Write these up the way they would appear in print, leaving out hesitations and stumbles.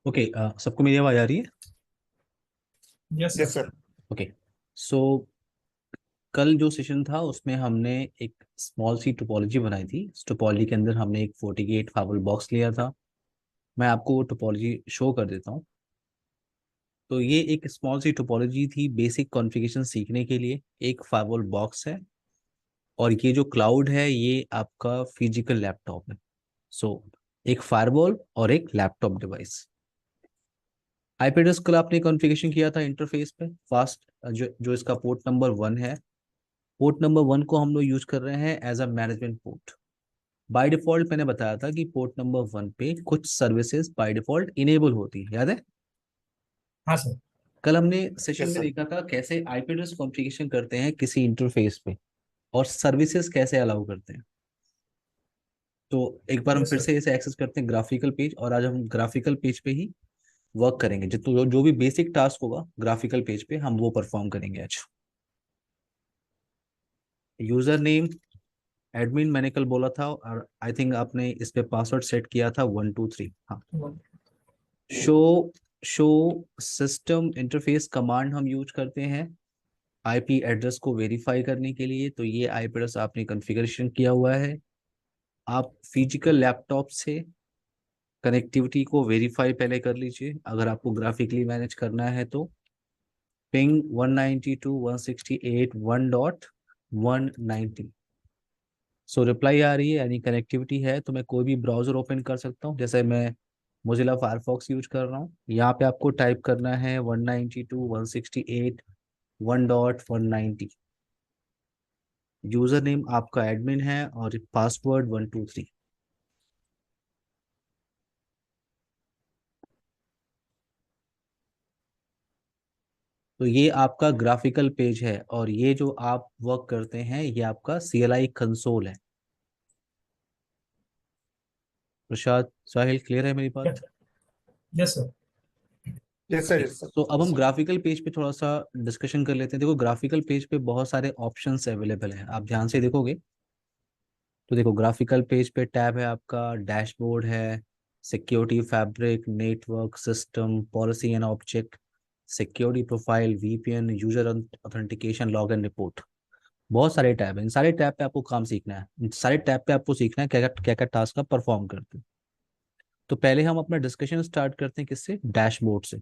Okay, सबको मेरी आवाज आ रही है? Yes yes sir. Sir. Okay. So कल जो सेशन था उसमें हमने एक स्मॉल सी टोपोलॉजी बनाई थी। इस टोपोलॉजी के अंदर हमने एक 48 फाइवल बॉक्स लिया था। मैं आपको वो टोपोलॉजी शो कर देता हूँ। तो ये एक स्मॉल सी टोपोलॉजी थी बेसिक कॉन्फ़िगरेशन सीखने के लिए। एक फाइवल बॉक्स है और ये जो क्लाउड है ये आपका फिजिकल लैपटॉप है। सो एक फायरवॉल और एक लैपटॉप डिवाइस। आईपी एड्रेस कल आपने कॉन्फ़िगरेशन किया था इंटरफेस पे फास्ट। जो जो इसका पोर्ट नंबर 1 है, पोर्ट नंबर 1 को हम लोग यूज कर रहे हैं as a management port. By default मैंने बताया था कि पोर्ट नंबर 1 पे कुछ सर्विसेज बाय डिफॉल्ट इनेबल होती है, याद है? हाँ सर। कल हमने सेशन यस में सर। देखा था कैसे आईपी एड्रेस कॉन्फ़िगरेशन करते हैं किसी इंटरफेस पे और सर्विसेज कैसे अलाउ करते हैं। तो एक बार हम यस फिर सर। से इसे एक्सेस करते हैं ग्राफिकल पेज, और आज हम ग्राफिकल पेज पे ही वर्क करेंगे। जो भी बेसिक टास्क होगा ग्राफिकल पेज पे हम वो परफॉर्म करेंगे आज। यूजर नेम एडमिन मैंने कल बोला था, और आई थिंक आपने इस पे पासवर्ड सेट किया था 123। हाँ। Show show system interface command हम यूज करते हैं आईपी एड्रेस को वेरीफाई करने के लिए। तो ये आईपी एड्रेस आपने कॉन्फ़िगरेशन किया हुआ है। आप फिजिकल लैपटॉप से कनेक्टिविटी को वेरीफाई पहले कर लीजिए अगर आपको ग्राफिकली मैनेज करना है तो। पिंग 192.168.1.190। सो रिप्लाई आ रही है यानी कनेक्टिविटी है, तो मैं कोई भी ब्राउजर ओपन कर सकता हूँ। जैसे मैं मोजिला फायरफॉक्स यूज कर रहा हूँ, यहाँ पे आपको टाइप करना है 192.168.1.190। यूजर नेम आपका एडमिन है और पासवर्ड 123। तो ये आपका ग्राफिकल पेज है और ये जो आप वर्क करते हैं ये आपका CLI कंसोल है। प्रसाद, साहिल, क्लियर है मेरी बात? Yes sir. Yes sir. Okay. Yes sir. तो अब हम ग्राफिकल पेज पे थोड़ा सा डिस्कशन कर लेते हैं। देखो ग्राफिकल पेज पे बहुत सारे ऑप्शंस अवेलेबल हैं, आप ध्यान से देखोगे तो देखो ग्राफिकल पेज पे टैब है आपका, डैशबोर्ड है, security fabric, network system, policy and object, security profile, VPN, user authentication, log and report. बहुत सारे टैब हैं। इन सारे टैब पे आपको काम सीखना है। इन सारे टैब पे आपको सीखना है क्या क्या क्या टास्क आप परफॉर्म करते हैं। तो पहले हम अपना डिस्कशन स्टार्ट करते हैं किससे? डैशबोर्ड से।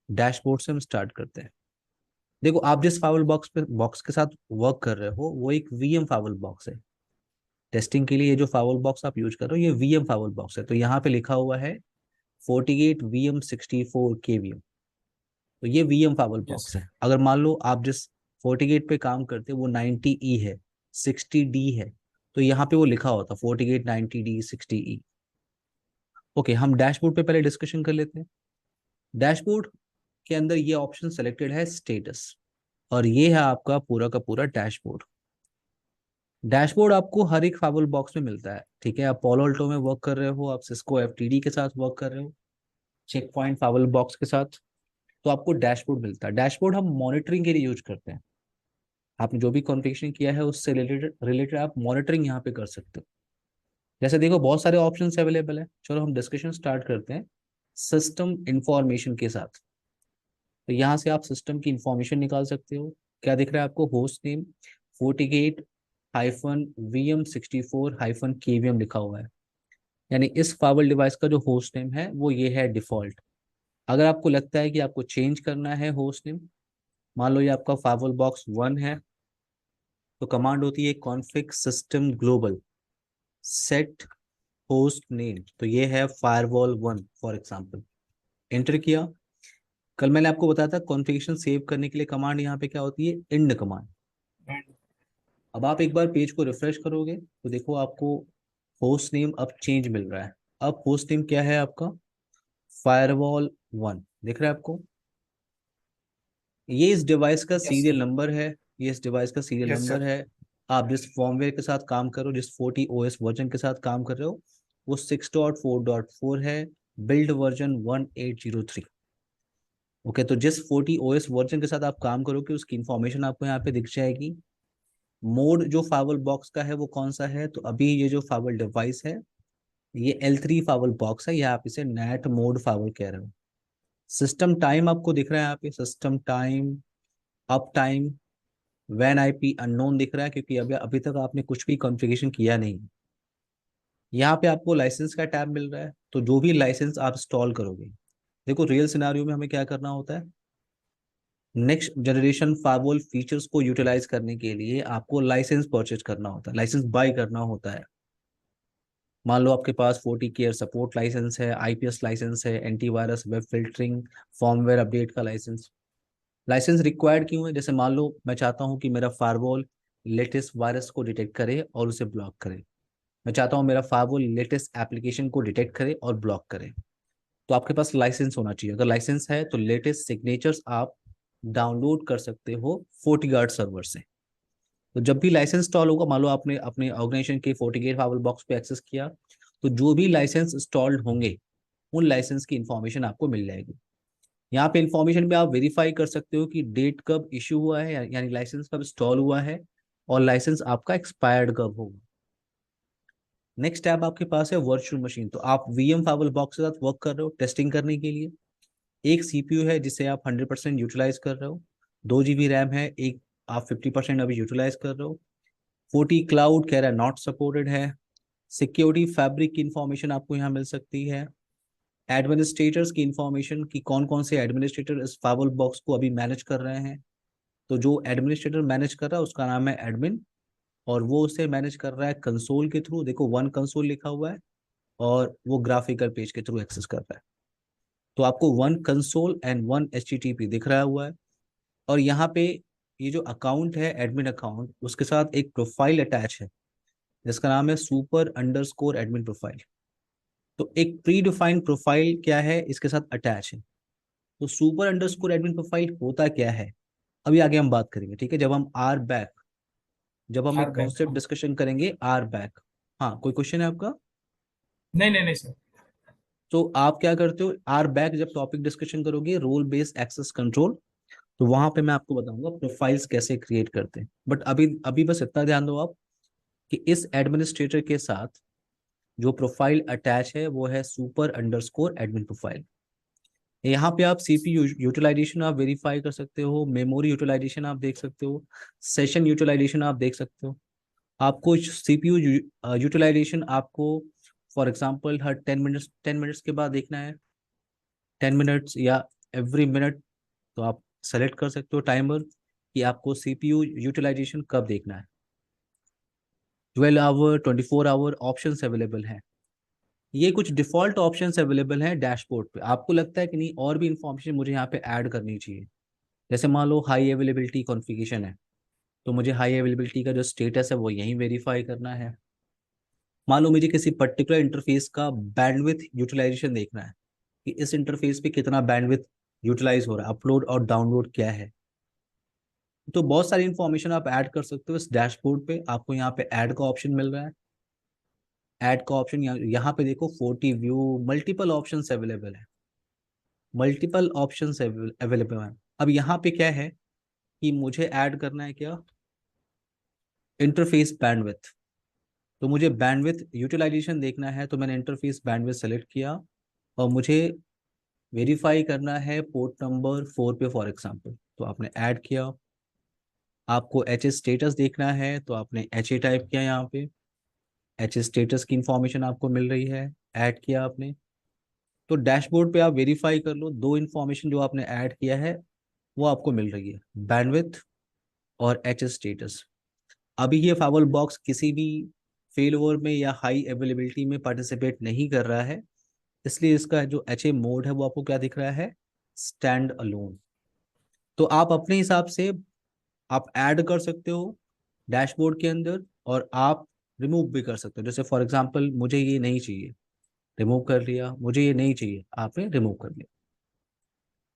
डैशबोर्ड से हम स्टार्ट करते हैं। देखो आप जिस फाइवल बॉक्स के साथ वर्क कर रहे हो वो एक VM फाइवल बॉक्स है। टेस्टिंग के लिए ये जो फाइवल बॉक्स आप यूज कर रहे हो ये VM फाइवल बॉक्स है। तो यहाँ पे लिखा हुआ है 48 VM 64 KVM। तो ये VM फाइवल यस बॉक्स सर। है। अगर मान लो आप जिस 48 पे काम करते हो वो 90E है, 60D है, तो यहाँ पे वो लिखा होता 48 90D 60E। ओके, हम डैशबोर्ड पे पहले डिस्कशन कर लेते हैं। डैशबोर्ड के अंदर ये ऑप्शन सेलेक्टेड है स्टेटस, और ये है आपका पूरा का पूरा डैशबोर्ड। डैशबोर्ड आपको हर एक फाइवल बॉक्स में मिलता है। ठीक है, आप पोलो अल्टो में वर्क कर रहे हो, आप सिस्को FTD के साथ वर्क कर रहे हो, चेक पॉइंट फाइवल बॉक्स के साथ, तो आपको डैशबोर्ड मिलता है। डैशबोर्ड हम मॉनिटरिंग के लिए यूज करते हैं। आपने जो भी कॉन्फ़िगरेशन किया है उससे रिलेटेड रिलेटेड आप मॉनिटरिंग यहाँ पे कर सकते हो। जैसे देखो बहुत सारे ऑप्शंस अवेलेबल है। चलो हम डिस्कशन स्टार्ट करते हैं सिस्टम इंफॉर्मेशन के साथ। तो यहाँ से आप सिस्टम की इंफॉर्मेशन निकाल सकते हो। क्या दिख रहा है आपको? होस्ट नेम 48-VM64-KVM लिखा हुआ है, यानी इस फाइवल डिवाइस का जो होस्ट नेम है वो ये है डिफॉल्ट। अगर आपको लगता है कि आपको चेंज करना है होस्ट नेम, मान लो ये आपका फाइवल बॉक्स 1 है, तो कमांड होती है config system global set host name. तो ये है firewall 1 फॉर एग्जाम्पल। एंटर किया। कल मैंने आपको बताया था कॉन्फ़िगरेशन सेव करने के लिए कमांड यहाँ पे क्या होती है? End command. अब आप एक बार पेज को रिफ्रेश करोगे तो देखो आपको होस्ट नेम अब चेंज मिल रहा है। अब होस्ट नेम क्या है आपका? firewall 1 दिख रहा है आपको? ये इस डिवाइस का यस सीरियल सर। नंबर है। ये इस डिवाइस का सीरियल यस नंबर सर। है। आप जिस फॉर्मवेयर के साथ काम कर रहे हो, जिस 40 OS वर्जन के साथ काम कर रहे हो, वो 6.4.4 है। Build version 1803। ओके, तो जिस 40 OS वर्जन के साथ आप काम करोगे उसकी इंफॉर्मेशन आपको यहाँ पे दिख जाएगी। मोड जो फाइवल बॉक्स का है वो कौन सा है? तो अभी ये जो फाइवल डिवाइस है ये L3 फाइवल बॉक्स है, या आप इसे नेट मोड फाइवल कह रहे हो। सिस्टम टाइम आपको दिख रहा है यहाँ पे, सिस्टम टाइम, अप टाइम, वैन आईपी अननोन दिख रहा है, क्योंकि अभी अभी तक आपने कुछ भी कॉन्फ़िगरेशन किया नहीं। यहाँ पे आपको लाइसेंस का टैब मिल रहा है, तो जो भी लाइसेंस आप इंस्टॉल करोगे, देखो रियल सिनारियो में हमें क्या करना होता है, नेक्स्ट जनरेशन फायरवॉल फीचर्स को यूटिलाइज करने के लिए आपको लाइसेंस परचेज करना होता है, लाइसेंस बाय करना होता है। मान लो आपके पास 40 केयर सपोर्ट लाइसेंस है, आईपीएस लाइसेंस है, antivirus, web filtering, firmware update का लाइसेंस। लाइसेंस रिक्वायर्ड क्यों है? जैसे मान लो मैं चाहता हूँ कि मेरा फायरवॉल लेटेस्ट वायरस को डिटेक्ट करे और उसे ब्लॉक करे। मैं चाहता हूँ मेरा फायरवॉल लेटेस्ट एप्लीकेशन को डिटेक्ट करे और ब्लॉक करे। तो आपके पास लाइसेंस होना चाहिए। अगर लाइसेंस है तो लेटेस्ट सिग्नेचर्स आप डाउनलोड कर सकते हो फोर्टीगार्ड सर्वर से। तो जब भी लाइसेंस इंस्टॉल होगा, मान लो आपने अपने ऑर्गेनाइजेशन के फोर्टीगेट फाइवल बॉक्स पे एक्सेस किया, तो जो भी लाइसेंस इंस्टॉल्ड होंगे उन लाइसेंस की इंफॉर्मेशन आपको मिल जाएगी। यहाँ पे इंफॉर्मेशन में आप वेरीफाई कर सकते हो कि डेट कब इशू हुआ है, यानी लाइसेंस कब इंस्टॉल हुआ है, और लाइसेंस आपका एक्सपायर्ड कब होगा। नेक्स्ट टैब आपके पास है वर्चुअल मशीन। तो आप वीएम फाइवल बॉक्स के साथ वर्क कर रहे हो टेस्टिंग करने के लिए। एक सीपीयू है जिसे आप 100% यूटिलाइज कर रहे हो, 2 GB रैम है, एक आप 50% अभी यूटिलाइज कर रहे हो। 40 क्लाउड कह रहा है नॉट सपोर्टेड है। सिक्योरिटी फैब्रिक की इंफॉर्मेशन आपको यहाँ मिल सकती है। एडमिनिस्ट्रेटर्स की इंफॉर्मेशन कि कौन कौन से एडमिनिस्ट्रेटर इस फाइवल बॉक्स को अभी मैनेज कर रहे हैं। तो जो एडमिनिस्ट्रेटर मैनेज कर रहा है उसका नाम है एडमिन, और वो उसे मैनेज कर रहा है कंसोल के थ्रू। देखो वन कंसोल लिखा हुआ है, और वो ग्राफिकल पेज के थ्रू एक्सेस कर रहा है। तो आपको one console and one HTTP दिख रहा हुआ है। और यहाँ पे ये जो अकाउंट है एडमिन अकाउंट, उसके साथ एक प्रोफाइल अटैच है जिसका नाम है सुपर अंडरस्कोर एडमिन प्रोफाइल। तो एक प्री डिफाइंड प्रोफाइल क्या है इसके साथ अटैच है। तो सुपर अंडरस्कोर एडमिन प्रोफाइल होता क्या है, अभी आगे हम बात करेंगे, ठीक है, जब हम आर बैक, जब हम आर एक बैक, कॉन्सेप्ट हाँ। डिस्कशन करेंगे आर बैक। हाँ, कोई क्वेश्चन है आपका? नहीं नहीं नहीं सर। तो आप क्या करते हो, आर बैक जब टॉपिक डिस्कशन करोगे रोल बेस्ड एक्सेस कंट्रोल, तो वहां पे मैं आपको बताऊंगा प्रोफाइल्स कैसे क्रिएट करते हैं। बट अभी अभी बस इतना ध्यान दो आप कि इस एडमिनिस्ट्रेटर के साथ जो प्रोफाइल अटैच है वो है सुपर अंडरस्कोर एडमिन प्रोफाइल। यहाँ पे आप सीपीयू यूटिलाइजेशन आप वेरीफाई कर सकते हो, मेमोरी यूटिलाइजेशन आप देख सकते हो, सेशन यूटिलाइजेशन आप देख सकते हो। आपको सीपीयू यूटिलाइजेशन आपको फॉर एग्जांपल हर 10 मिनट्स के बाद देखना है, 10 मिनट्स या एवरी मिनट। तो आप सेलेक्ट कर सकते हो टाइमर कि आपको सीपीयू यूटिलाइजेशन कब देखना है। 12 आवर, 24 आवर ऑप्शंस अवेलेबल हैं। ये कुछ डिफॉल्ट ऑप्शंस अवेलेबल हैं डैशबोर्ड पे। आपको लगता है कि नहीं और भी इंफॉर्मेशन मुझे यहाँ पे ऐड करनी चाहिए, जैसे मान लो हाई अवेलेबिलिटी कॉन्फ़िगरेशन है, तो मुझे हाई अवेलेबिलिटी का जो स्टेटस है वो यहीं वेरीफाई करना है। मान लो मुझे किसी पर्टिकुलर इंटरफेस का बैंडविथ यूटिलाइजेशन देखना है कि इस इंटरफेस पे कितना बैंडविथ यूटिलाइज हो रहा है, अपलोड और डाउनलोड क्या है। तो बहुत सारी इंफॉर्मेशन आप ऐड कर सकते हो इस डैशबोर्ड पे। आपको यहाँ पे ऐड का ऑप्शन मिल रहा है, ऐड का ऑप्शन यहाँ पे देखो 40 व्यू, मल्टीपल ऑप्शंस अवेलेबल है, मल्टीपल ऑप्शंस अवेलेबल है। अब यहाँ पे क्या है कि मुझे ऐड करना है क्या, इंटरफेस बैंडविथ। तो मुझे बैंडविथ यूटिलाइजेशन देखना है, तो मैंने इंटरफेस बैंडविथ सेलेक्ट किया, और मुझे वेरीफाई करना है पोर्ट नंबर 4 पे फॉर एग्जांपल, तो आपने ऐड किया। आपको एच स्टेटस देखना है, तो आपने एच टाइप किया, यहाँ पे एच स्टेटस की इंफॉर्मेशन आपको मिल रही है, ऐड किया आपने। तो डैशबोर्ड पे आप वेरीफाई कर लो, दो इंफॉर्मेशन जो आपने ऐड किया है वो आपको मिल रही है, बैंडविथ और एच स्टेटस। अभी ये फाइवल बॉक्स किसी भी फेल ओवर में या हाई अवेलेबिलिटी में पार्टिसिपेट नहीं कर रहा है, इसलिए इसका जो एच ए मोड है वो आपको क्या दिख रहा है, स्टैंड अलोन। तो आप अपने हिसाब से आप ऐड कर सकते हो डैशबोर्ड के अंदर, और आप रिमूव भी कर सकते हो। जैसे फॉर एग्जांपल मुझे ये नहीं चाहिए, रिमूव कर लिया, मुझे ये नहीं चाहिए, आपने रिमूव कर लिया।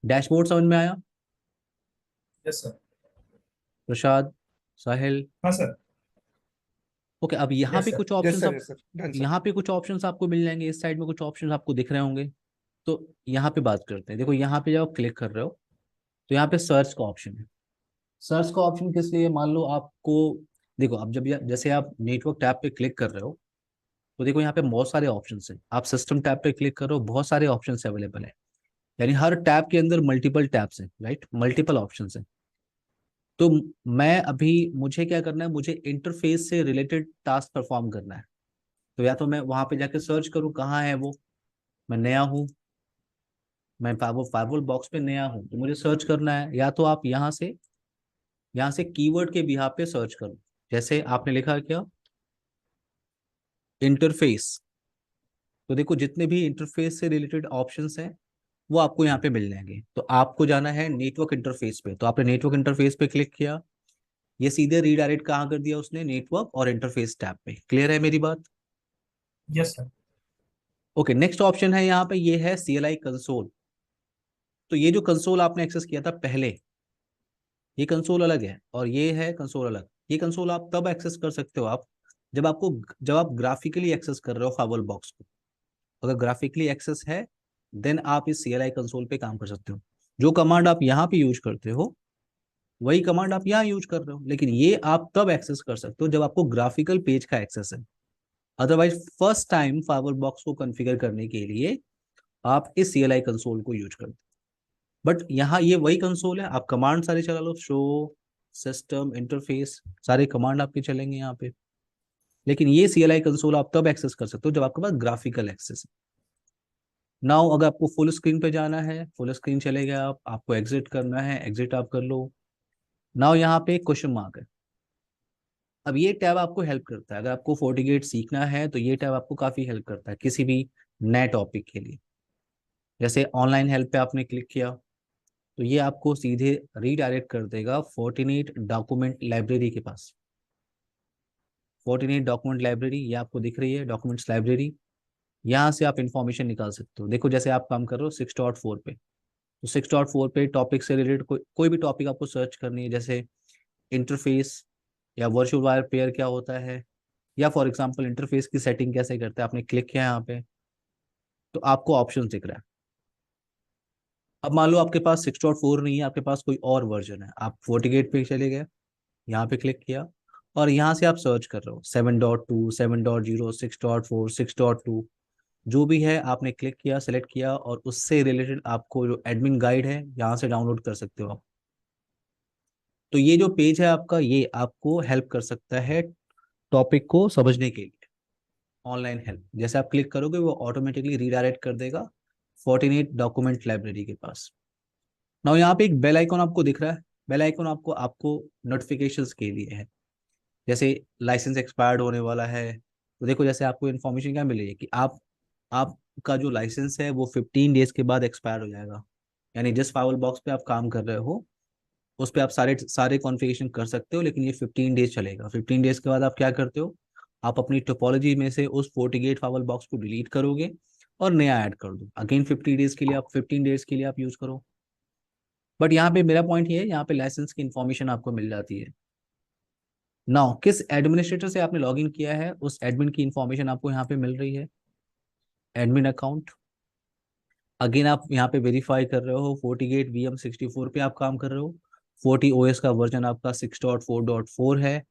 डैशबोर्ड समझ में आया? Yes sir. प्रसाद, साहिल? हाँ सर। ओके, अब यहाँ यस पे सर। कुछ यस ऑप्शंस सर, आप, यस सर, डन सर। यहाँ पे कुछ ऑप्शंस आपको मिल जाएंगे, इस साइड में कुछ ऑप्शंस आपको दिख रहे होंगे। तो यहाँ पे बात करते हैं। देखो यहाँ पे जब आप क्लिक कर रहे हो तो यहाँ पे सर्च का ऑप्शन है। सर्च का ऑप्शन किस लिए, मान लो आपको, देखो अब जब जैसे आप नेटवर्क टैब पे क्लिक कर रहे हो, तो देखो यहाँ पे बहुत सारे ऑप्शन हैं, आप सिस्टम टैब पे क्लिक करो, बहुत सारे ऑप्शन अवेलेबल है, यानी हर टैब के अंदर मल्टीपल टैब्स हैं, राइट, मल्टीपल ऑप्शन हैं। तो मैं अभी, मुझे क्या करना है, मुझे इंटरफेस से रिलेटेड टास्क परफॉर्म करना है। तो या तो मैं वहां पे जाके सर्च करूँ कहाँ है वो, मैं नया हूँ, मैं फाइवल बॉक्स पे नया हूँ तो मुझे सर्च करना है, या तो आप यहाँ से कीवर्ड के बिहाफ पे सर्च करो। जैसे आपने लिखा क्या, इंटरफेस, तो देखो जितने भी इंटरफेस से रिलेटेड ऑप्शंस हैं वो आपको यहाँ पे मिल जाएंगे। तो आपको जाना है नेटवर्क इंटरफेस पे, तो आपने नेटवर्क इंटरफेस पे क्लिक किया, ये सीधे रीडायरेक्ट कहाँ कर दिया उसने, नेटवर्क और इंटरफेस टैब पे। क्लियर है मेरी बात? Yes sir. Okay, next option है यहाँ पे, ये है CLI कंसोल। तो ये जो कंसोल आपने एक्सेस किया था पहले, ये कंसोल अलग है और ये है कंसोल अलग। ये कंसोल आप तब एक्सेस कर सकते हो आप, जब आप ग्राफिकली एक्सेस कर रहे हो फाइवल बॉक्स को। अगर ग्राफिकली एक्सेस है देन आप इस CLI कंसोल पे काम कर सकते हो। जो कमांड आप यहाँ पे यूज करते हो वही कमांड आप यहाँ यूज कर रहे हो, लेकिन ये आप तब एक्सेस कर सकते हो जब आपको ग्राफिकल पेज का एक्सेस है। अदरवाइज फर्स्ट टाइम फाइवल बॉक्स को कॉन्फ़िगर करने के लिए आप इस CLI कंसोल को यूज करते हो। बट यहाँ ये वही कंसोल है, आप कमांड सारे चला लो, शो, सिस्टम, इंटरफेस, सारे कमांड आपके चलेंगे यहाँ पे। लेकिन ये CLI कंसोल आप तब एक्सेस कर सकते हो जब आपके पास ग्राफिकल एक्सेस है। नाउ अगर आपको फुल स्क्रीन पे जाना है, फुल स्क्रीन चले गए आप, आपको एग्जिट करना है, एग्जिट आप कर लो। नाउ यहाँ पे क्वेश्चन मार्क है। अब ये टैब आपको हेल्प करता है, अगर आपको फोर्टिगेट सीखना है तो ये टैब आपको काफी हेल्प करता है किसी भी नए टॉपिक के लिए। जैसे ऑनलाइन हेल्प पे आपने क्लिक किया तो ये आपको सीधे रीडायरेक्ट कर देगा फोर्टिनेट डॉक्यूमेंट लाइब्रेरी के पास। फोर्टिनेट डॉक्यूमेंट लाइब्रेरी ये आपको दिख रही है, डॉक्यूमेंट्स लाइब्रेरी। यहाँ से आप इंफॉर्मेशन निकाल सकते हो। देखो जैसे आप काम कर रहे हो 6.4 पे, तो 6.4 पे टॉपिक से रिलेटेड कोई भी टॉपिक आपको सर्च करनी है, जैसे इंटरफेस या वर्चुअल वायर पेयर क्या होता है, या फॉर एग्जांपल इंटरफेस की सेटिंग कैसे करते हैं, आपने क्लिक किया यहाँ पे तो आपको ऑप्शन दिख रहा है। अब मान लो आपके पास 6.4 नहीं है, आपके पास कोई और वर्जन है, आप फोर्टिगेट पे चले गए, यहाँ पे क्लिक किया और यहाँ से आप सर्च कर रहे हो 7.2, 7.0, 6.4, 6.2, जो भी है आपने क्लिक किया, सेलेक्ट किया और उससे रिलेटेड आपको जो एडमिन गाइड है यहाँ से डाउनलोड कर सकते हो आप। तो ये जो पेज है आपका, ये आपको हेल्प कर सकता है टॉपिक को समझने के लिए, ऑनलाइन हेल्प। जैसे आप क्लिक करोगे वो ऑटोमेटिकली रीडायरेक्ट कर देगा फोर्टिनेट डॉक्यूमेंट लाइब्रेरी के पास। नाउ यहाँ पे एक बेल आइकॉन आपको दिख रहा है, बेल आइकॉन आपको आपको नोटिफिकेशंस के लिए है। जैसे लाइसेंस एक्सपायर्ड होने वाला है, तो देखो जैसे आपको इन्फॉर्मेशन क्या मिल रही है कि आपका जो लाइसेंस है वो 15 डेज के बाद एक्सपायर हो जाएगा। यानी जिस फाइवल बॉक्स पे आप काम कर रहे हो उस पे आप सारे सारे कॉन्फ़िगरेशन कर सकते हो, लेकिन ये 15 डेज चलेगा। 15 डेज के बाद आप क्या करते हो, आप अपनी टोपोलॉजी में से उस फोर्टीगेट फाइवल बॉक्स को डिलीट करोगे और नया ऐड कर दो, अगेन 50 डेज के लिए आप 15 डेज के लिए आप यूज करो। बट यहाँ पे मेरा पॉइंट ये है, यहाँ पे लाइसेंस की इन्फॉर्मेशन आपको मिल जाती है। नाउ किस एडमिनिस्ट्रेटर से आपने लॉगिन किया है उस एडमिन की इंफॉर्मेशन आपको यहाँ पे मिल रही है, एडमिन अकाउंट। अगेन आप यहाँ पे वेरीफाई कर रहे हो फोर्टीगेट VM64 पे आप काम कर रहे हो, 40 OS का वर्जन आपका 6.4.4 है।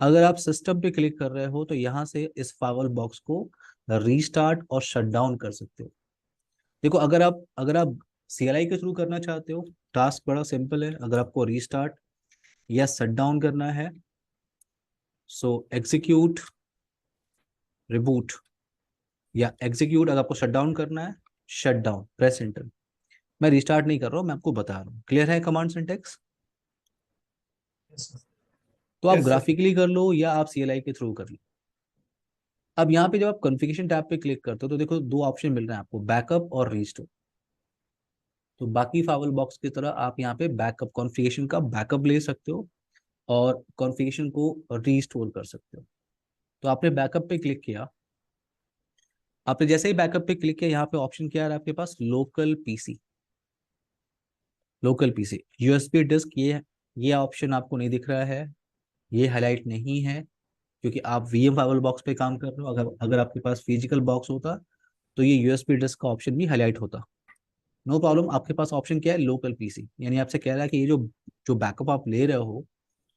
अगर आप सिस्टम पे क्लिक कर रहे हो तो यहाँ से इस फाइवल बॉक्स को रीस्टार्ट और शट डाउन कर सकते हो। देखो अगर आप CLI के थ्रू करना चाहते हो, टास्क बड़ा सिंपल है। अगर आपको रीस्टार्ट या शट डाउन करना है, सो एग्जीक्यूट रिबूट, या एग्जीक्यूट अगर आपको शट डाउन करना है, शट डाउन प्रेस एंटर। मैं रिस्टार्ट नहीं कर रहा हूँ, मैं आपको बता रहा हूँ। क्लियर है कमांड सिंटेक्स? Yes sir. तो आप यस सर। ग्राफिकली कर लो या आप CLI के थ्रू कर लो। अब यहाँ पे जब आप कॉन्फ़िगरेशन टैब पे क्लिक करते हो तो देखो दो ऑप्शन मिल रहे हैं आपको, बैकअप और रीस्टोर। तो बाकी फाइवल बॉक्स की तरह आप यहाँ पे बैकअप कॉन्फ़िगरेशन का बैकअप ले सकते हो और कॉन्फ़िगरेशन को रीस्टोर कर सकते हो। तो आपने बैकअप पे क्लिक किया, आपने जैसे ही बैकअप पे क्लिक किया यहाँ पे ऑप्शन क्या है आपके पास, local PC. Local PC USB disk, ये ऑप्शन आपको नहीं दिख रहा है, ये हाईलाइट नहीं है क्योंकि आप VM फाइवल बॉक्स पे काम कर रहे हो। अगर आपके पास फिजिकल बॉक्स होता तो ये USB डिस्क का ऑप्शन भी हाईलाइट होता। नो प्रॉब्लम, आपके पास ऑप्शन क्या है, लोकल पीसी। यानी आपसे कह रहा है कि ये जो जो बैकअप आप ले रहे हो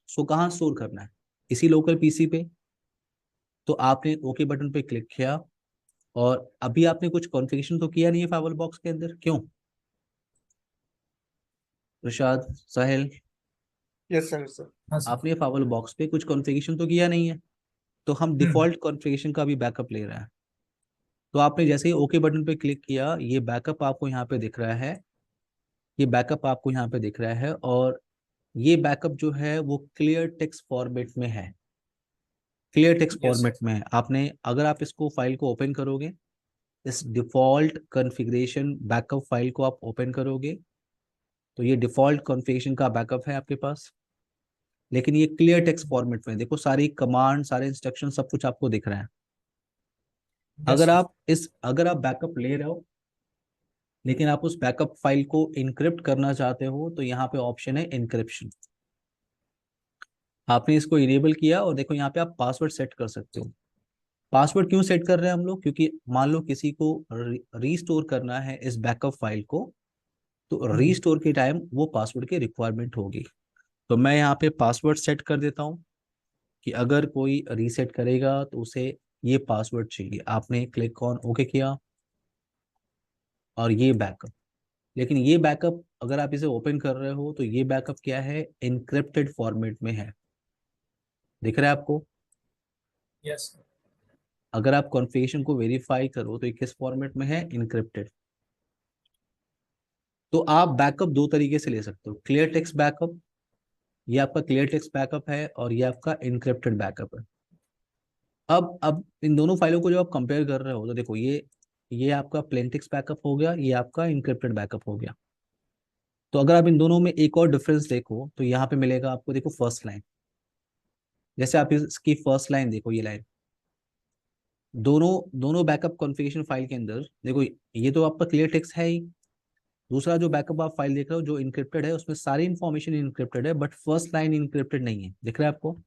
उसको कहाँ स्टोर करना है, इसी लोकल पीसी पे। तो आपने ओके बटन पे क्लिक किया और अभी आपने कुछ कॉन्फ़िगरेशन तो किया नहीं है फाइवल बॉक्स के अंदर, क्यों? रुशाद, साहिल, यस सर सर। हाँ सर। आपने फाइवल बॉक्स पे कुछ कॉन्फ़िगरेशन तो किया नहीं है, तो हम डिफॉल्ट कॉन्फ़िगरेशन का भी बैकअप ले रहे हैं। तो आपने जैसे ही ओके बटन पे क्लिक किया, ये बैकअप आपको यहाँ पे दिख रहा है, ये बैकअप आपको यहाँ पे दिख रहा है, और ये बैकअप जो है वो क्लियर टेक्स्ट फॉर्मेट में है, clear text yes format sir. में है। आपने अगर आप इसको फाइल को ओपन करोगे, इस डिफॉल्ट कॉन्फ़िगरेशन बैकअप फाइल को आप ओपन करोगे, तो ये डिफॉल्ट कॉन्फ़िगरेशन का बैकअप है आपके पास, लेकिन ये क्लियर टेक्स्ट फॉर्मेट में। देखो सारी कमांड, सारे इंस्ट्रक्शन, सब कुछ आपको दिख रहा है। यस अगर सर। आप अगर आप बैकअप ले रहे हो लेकिन आप उस बैकअप फाइल को इनक्रिप्ट करना चाहते हो, तो यहाँ पे ऑप्शन है इनक्रिप्शन। आपने इसको इनेबल किया और देखो यहाँ पे आप पासवर्ड सेट कर सकते हो। पासवर्ड क्यों सेट कर रहे हैं हम लोग? क्योंकि मान लो किसी को रीस्टोर करना है इस बैकअप फाइल को, तो रीस्टोर के टाइम वो पासवर्ड की रिक्वायरमेंट होगी। तो मैं यहाँ पे पासवर्ड सेट कर देता हूँ कि अगर कोई रीसेट करेगा तो उसे ये पासवर्ड चाहिए। आपने क्लिक ऑन ओके किया और ये बैकअप, लेकिन ये बैकअप अगर आप इसे ओपन कर रहे हो तो ये बैकअप क्या है, इनक्रिप्टेड फॉर्मेट में है। दिख रहा है आपको? Yes sir. अगर आप कॉन्फ़िगरेशन को वेरीफाई करो तो ये किस फॉर्मेट में है, इनक्रिप्टेड। तो आप बैकअप दो तरीके से ले सकते हो, क्लियर टेक्स्ट बैकअप, ये आपका क्लियर टेक्स्ट बैकअप है, और ये आपका इनक्रिप्टेड बैकअप है। अब इन दोनों फाइलों को जब आप कंपेयर कर रहे हो तो देखो ये आपका प्लेन टेक्स्ट बैकअप हो गया, ये आपका इनक्रिप्टेड बैकअप हो गया। तो अगर आप इन दोनों में एक और डिफरेंस देखो तो यहाँ पे मिलेगा आपको, देखो फर्स्ट लाइन, जैसे आप इसकी फर्स्ट लाइन देखो, ये लाइन, दोनों दोनों बैकअप कॉन्फ़िगरेशन फाइल के अंदर देखो, ये तो आपका क्लियर टेक्स्ट है ही। दूसरा जो बैकअप आप फाइल देख रहे हो जो इनक्रिप्टेड है, उसमें सारी इन्फॉर्मेशन इनक्रिप्टेड है, बट फर्स्ट लाइन इनक्रिप्टेड नहीं है। दिख रहा है आपको?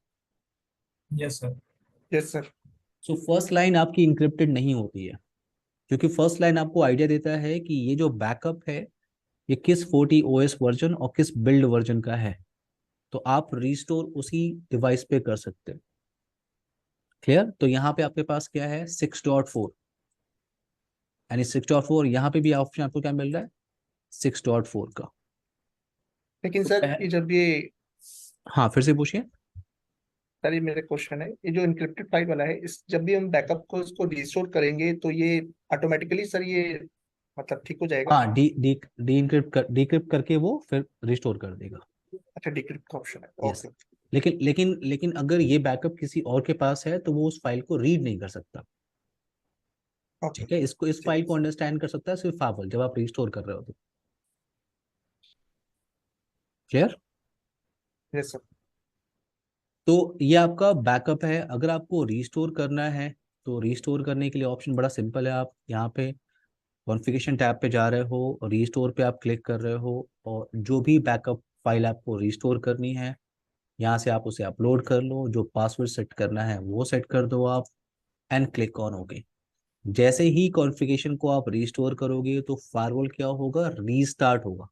Yes sir. Yes sir. So first line आपकी इनक्रिप्टेड नहीं होती है, क्योंकि फर्स्ट लाइन आपको आइडिया देता है कि ये जो बैकअप है ये किस 40 ओएस वर्जन और किस बिल्ड वर्जन का है, तो आप रिस्टोर उसी डिवाइस पे कर सकते हैं। क्लियर? तो यहाँ पे आपके पास क्या है, 6.4, यानी 6.4, यहाँ पे भी ऑप्शन आपको क्या मिल रहा है, 6.4 का। लेकिन तो सर ये जब ये हाँ, फिर से पूछिए। सर ये मेरा क्वेश्चन है, ये जो इनक्रिप्टेड फाइल वाला है, इस जब भी हम बैकअप को इसको रिस्टोर करेंगे तो ये ऑटोमेटिकली सर ये मतलब ठीक हो जाएगा? हाँ, डी डी डी डिक्रिप्ट करके वो फिर रिस्टोर कर देगा। अच्छा, डिक्रिप्ट का ऑप्शन है, यस। ओके। लेकिन अगर ये बैकअप किसी और के पास है तो वो उस फाइल को रीड नहीं कर सकता। ओके। ठीक है, इसको, इस ठीक फाइल है को सर। अंडरस्टैंड कर सकता है सिर्फ फाइल जब आप रिस्टोर कर रहे हो तो। क्लियर? Yes sir. तो ये आपका बैकअप है। अगर आपको रिस्टोर करना है तो रिस्टोर करने के लिए ऑप्शन बड़ा सिंपल है। आप यहाँ पे कॉन्फ़िगरेशन टैब पे जा रहे हो, रिस्टोर पे आप क्लिक कर रहे हो, और जो भी बैकअप फाइल आपको रिस्टोर करनी है यहाँ से आप उसे अपलोड कर लो, जो पासवर्ड सेट करना है वो सेट कर दो आप, एंड क्लिक ऑन ओके। जैसे ही कॉन्फ़िगरेशन को आप रिस्टोर करोगे तो फायरवॉल क्या होगा, रीस्टार्ट होगा।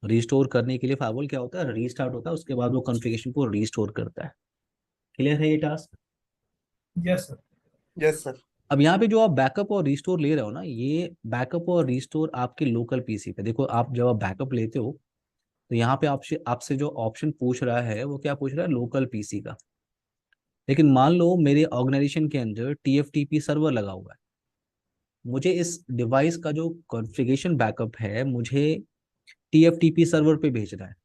रिस्टोर करने के लिए फायरवॉल क्या होता है, रीस्टार्ट होता है, उसके बाद वो कॉन्फ़िगरेशन को रिस्टोर करता है। क्लियर है ये task? Yes sir. Yes sir. अब यहाँ पे जो आप बैकअप और रिस्टोर ले रहे हो ना, ये बैकअप और रिस्टोर आपके लोकल पीसी पे। देखो आप जब आप बैकअप लेते हो तो यहाँ पे आपसे आपसे जो ऑप्शन पूछ रहा है वो क्या पूछ रहा है, लोकल पीसी का। लेकिन मान लो मेरे ऑर्गेनाइजेशन के अंदर TFTP सर्वर लगा हुआ है, मुझे इस डिवाइस का जो कॉन्फ़िगरेशन बैकअप है मुझे TFTP सर्वर पे भेजना है।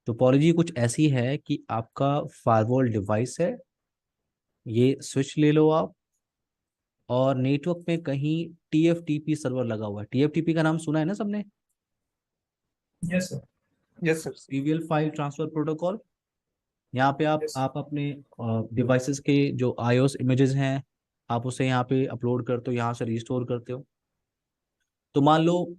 तो पॉलिसी कुछ ऐसी है कि आपका फायरवॉल डिवाइस है, ये स्विच ले लो आप, और नेटवर्क में कहीं TFTP सर्वर लगा हुआ है। TFTP का नाम सुना है ना सबने? Yes sir. Yes sir. Trivial file transfer protocol. यहाँ पे आप यस। आप अपने डिवाइसेस के जो iOS इमेजेस हैं आप उसे यहाँ पे अपलोड करते हो, यहाँ से रिस्टोर करते हो। तो मान लो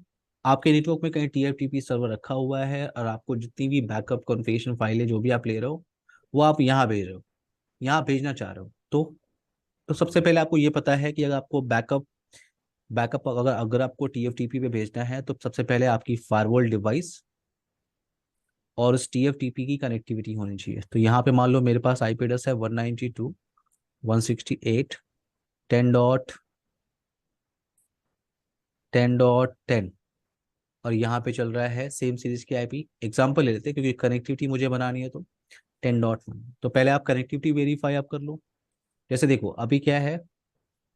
आपके नेटवर्क में कहीं TFTP सर्वर रखा हुआ है और आपको जितनी भी बैकअप कॉन्फ़िगरेशन फाइल है जो भी आप ले रहे हो वो आप यहाँ भेज रहे हो, यहाँ भेजना चाह रहे हो। तो सबसे पहले आपको ये पता है कि अगर आपको बैकअप बैकअप अगर अगर आपको TFTP पे भेजना है तो सबसे पहले आपकी फायरवॉल डिवाइस और उस TFTP की कनेक्टिविटी होनी चाहिए। तो यहाँ पे मान लो मेरे पास आईपी एड्रेस है 192 168 10.10 और यहाँ पे चल रहा है सेम सीरीज की आईपी। एग्जांपल ले लेते हैं क्योंकि कनेक्टिविटी मुझे बनानी है, तो 10.1। तो पहले आप कनेक्टिविटी वेरीफाई आप कर लो। जैसे देखो अभी क्या है,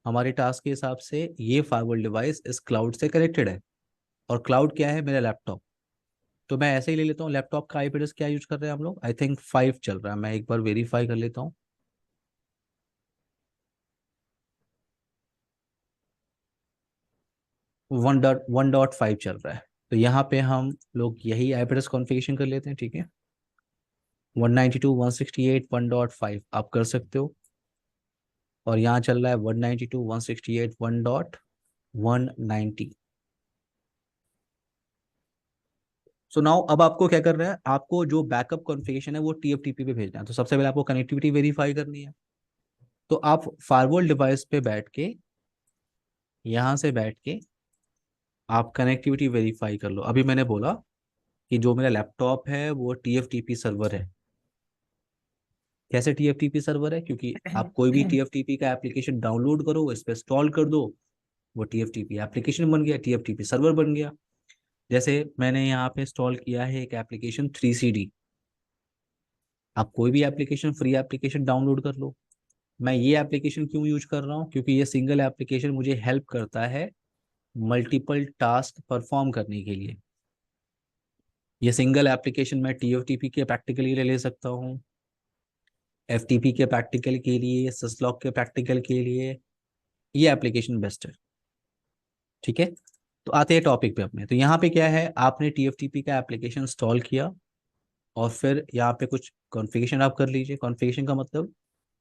हमारे टास्क के हिसाब से ये फायरवॉल डिवाइस इस क्लाउड से कनेक्टेड है, और क्लाउड क्या है, मेरा लैपटॉप। तो मैं ऐसे ही ले लेता हूँ, लैपटॉप का आईपी एड्रेस क्या यूज कर रहे हैं हम लोग, आई थिंक 5 चल रहा है। मैं एक बार वेरीफाई कर लेता हूँ। 1.1.5 चल रहा है। तो यहाँ पे हम लोग यही आईपी एड्रेस कॉन्फ़िगरेशन कर लेते हैं, ठीक है। 192.168.1.5 आप कर सकते हो, और यहाँ चल रहा है 192.168.1.190। सो नाउ अब आपको क्या करना है, आपको जो बैकअप कॉन्फ़िगरेशन है वो टीएफटीपी पे भेजना है। तो सबसे पहले आपको कनेक्टिविटी वेरीफाई करनी है। तो आप फायरवॉल डिवाइस पे बैठ के, यहाँ से बैठ के आप कनेक्टिविटी वेरीफाई कर लो। अभी मैंने बोला कि जो मेरा लैपटॉप है वो टीएफटीपी सर्वर है। कैसे टीएफटीपी सर्वर है, क्योंकि आप कोई भी टीएफटीपी का एप्लीकेशन डाउनलोड करो, इस पर इंस्टॉल कर दो, वो टीएफटीपी एप्लीकेशन बन गया, टीएफटीपी सर्वर बन गया। जैसे मैंने यहाँ पे इंस्टॉल किया है एक एप्लीकेशन 3CD। आप कोई भी एप्लीकेशन, फ्री एप्लीकेशन डाउनलोड कर लो। मैं ये एप्लीकेशन क्यों यूज कर रहा हूँ, क्योंकि ये सिंगल एप्लीकेशन मुझे हेल्प करता है मल्टीपल टास्क परफॉर्म करने के लिए। ये सिंगल एप्लीकेशन मैं टीएफटीपी के प्रैक्टिकल के लिए ले सकता हूँ, एफटीपी के प्रैक्टिकल के लिए, सिसलॉक के प्रैक्टिकल के लिए। ये एप्लीकेशन बेस्ट है, ठीक है। तो आते हैं टॉपिक पे अपने। तो यहाँ पे क्या है, आपने टीएफटीपी का एप्लीकेशन इंस्टॉल किया, और फिर यहाँ पे कुछ कॉन्फ़िगरेशन आप कर लीजिए। कॉन्फ़िगरेशन का मतलब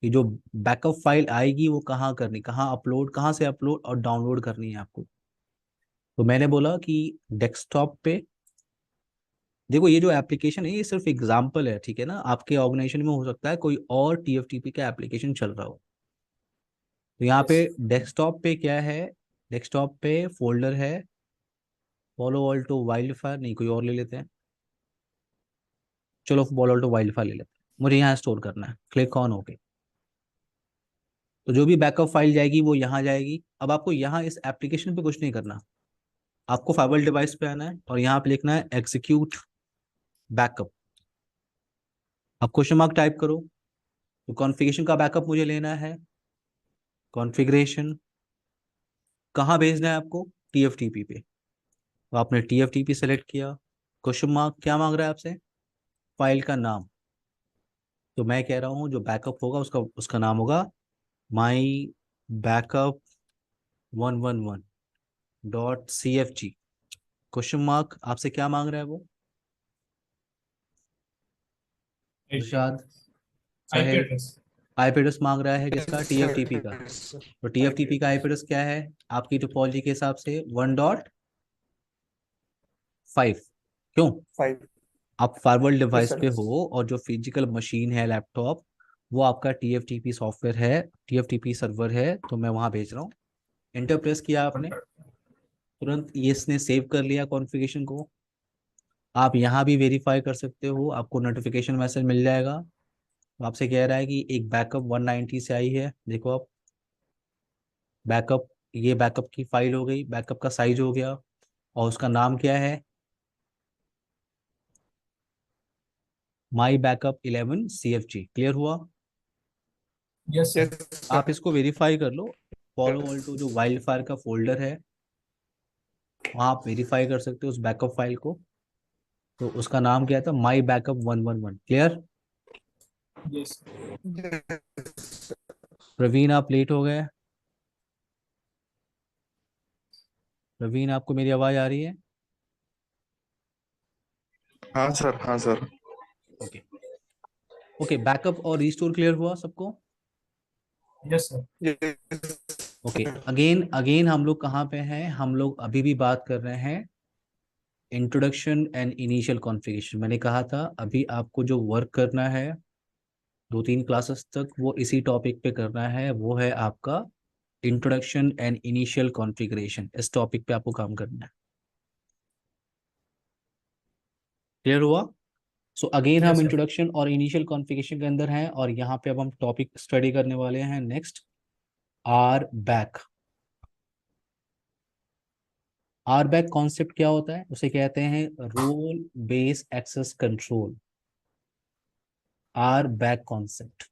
कि जो बैकअप फाइल आएगी वो कहाँ करनी, कहाँ अपलोड, कहाँ से अपलोड और डाउनलोड करनी है आपको। तो मैंने बोला कि डेस्कटॉप पे देखो, ये जो एप्लीकेशन है ये सिर्फ एग्जाम्पल है, ठीक है ना। आपके ऑर्गेनाइजेशन में हो सकता है कोई और टीएफटीपी का एप्लीकेशन चल रहा हो। तो यहाँ पे Yes. डेस्कटॉप पे क्या है, डेस्कटॉप पे फोल्डर है पॉलो ऑल्टो वाइल्ड फायर, नहीं कोई और ले लेते हैं, चलो पॉलो ऑल्टो वाइल्ड फायर ले लेते हैं। मुझे यहाँ स्टोर करना है, क्लिक ऑन ओके। तो जो भी बैकअप फाइल जाएगी वो यहाँ जाएगी। अब आपको यहाँ इस एप्लीकेशन पे कुछ नहीं करना, आपको फाइबल डिवाइस पे आना है और यहाँ पे लिखना है एग्जीक्यूट बैकअप। अब क्वेश्चन मार्क टाइप करो। तो कॉन्फ़िगरेशन का बैकअप मुझे लेना है। कॉन्फ़िगरेशन कहाँ भेजना है आपको, टीएफटीपी पे। तो आपने टीएफटीपी सेलेक्ट किया। क्वेश्चन मार्क क्या मांग रहा है आपसे, फाइल का नाम। तो मैं कह रहा हूँ जो बैकअप होगा उसका उसका नाम होगा माई बैकअप 111.cfg। क्वेश्चन मार्क आपसे क्या मांग रहा है वो, IP इरशाद, address. IP साहिल। address. आईपी एड्रेस मांग रहा है किसका, Yes, टीएफटीपी का। sir. तो IP टीएफटीपी का आईपी address. एड्रेस क्या है आपकी टोपोलॉजी के हिसाब से, 1.5। क्यों, 5. आप फारवर्ड Yes, डिवाइस sir. पे हो और जो फिजिकल मशीन है लैपटॉप, वो आपका टीएफटीपी सॉफ्टवेयर है, टीएफटीपी सर्वर है। तो मैं वहां भेज रहा हूँ। इंटर प्रेस किया आपने, तुरंत ये इसने सेव कर लिया कॉन्फ़िगरेशन को। आप यहाँ भी वेरीफाई कर सकते हो, आपको नोटिफिकेशन मैसेज मिल जाएगा। तो आपसे कह रहा है कि एक बैकअप 190 से आई है, देखो आप बैकअप, ये बैकअप की फाइल हो गई, बैकअप का साइज हो गया, और उसका नाम क्या है, माई बैकअप 11 CFG। क्लियर हुआ। Yes, sir. Yes, sir. आप इसको वेरीफाई कर लो। फॉलो ऑल्टो जो वाइल्ड फायर का फोल्डर है, वहाँ आप वेरीफाई कर सकते हो उस बैकअप फाइल को। तो उसका नाम क्या था, my backup 111। Clear. Yes. Yes. Praveen आप लेट हो गए। प्रवीण आपको मेरी आवाज़ आ रही है। हाँ सर, हाँ सर। ओके, ओके बैकअप और रिस्टोर क्लियर हुआ सबको। Yes, sir. Yes. Okay, again again हम लोग कहाँ पे हैं, हम लोग अभी भी बात कर रहे हैं इंट्रोडक्शन एंड इनिशियल कॉन्फ़िगरेशन। मैंने कहा था अभी आपको जो वर्क करना है 2-3 क्लासेस तक, वो इसी टॉपिक पे करना है। वो है आपका इंट्रोडक्शन एंड इनिशियल कॉन्फ़िगरेशन। इस टॉपिक पे आपको काम करना है। क्लियर हुआ। सो अगेन Yes, हम sir. इंट्रोडक्शन और इनिशियल कॉन्फ़िगरेशन के अंदर हैं, और यहाँ पे अब हम टॉपिक स्टडी करने वाले हैं next, RBAC. RBAC concept क्या होता है? उसे कहते हैं role based access control. RBAC concept,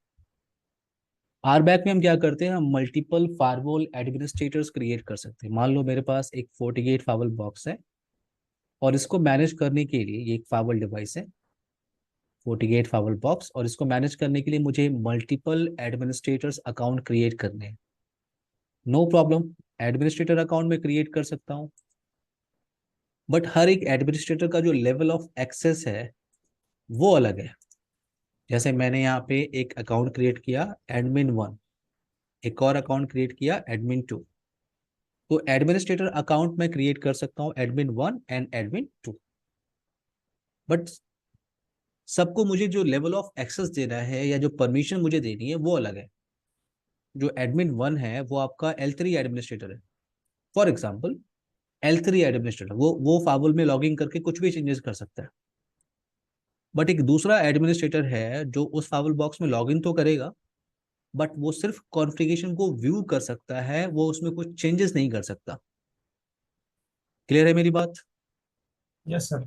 RBAC में हम क्या करते हैं, हम मल्टीपल फायरवॉल एडमिनिस्ट्रेटर्स क्रिएट कर सकते हैं। मान लो मेरे पास एक FortiGate फायरवॉल बॉक्स है, और इसको मैनेज करने के लिए, ये एक फायरवॉल डिवाइस है FortiGate फायरवॉल बॉक्स, और इसको मैनेज करने के लिए मुझे मल्टीपल एडमिनिस्ट्रेटर्स अकाउंट क्रिएट करने हैं। नो प्रॉब्लम, एडमिनिस्ट्रेटर अकाउंट में क्रिएट कर सकता हूँ, बट हर एक एडमिनिस्ट्रेटर का जो लेवल ऑफ एक्सेस है वो अलग है। जैसे मैंने यहाँ पे एक अकाउंट क्रिएट किया admin1, एक और अकाउंट क्रिएट किया admin2। तो एडमिनिस्ट्रेटर अकाउंट में क्रिएट कर सकता हूँ admin1 एंड admin2, बट सबको मुझे जो लेवल ऑफ एक्सेस देना है या जो परमिशन मुझे देनी है वो अलग है। जो admin1 है वो आपका L3 एडमिनिस्ट्रेटर है, फॉर एग्जाम्पल L3 एडमिनिस्ट्रेटर वो फावल में लॉगिंग करके कुछ भी चेंजेस कर सकता है। बट एक दूसरा एडमिनिस्ट्रेटर है जो उस फावल बॉक्स में लॉगिन तो करेगा, बट वो सिर्फ कॉन्फ़िगरेशन को व्यू कर सकता है, वो उसमें कुछ चेंजेस नहीं कर सकता। क्लियर है मेरी बात? Yes, sir.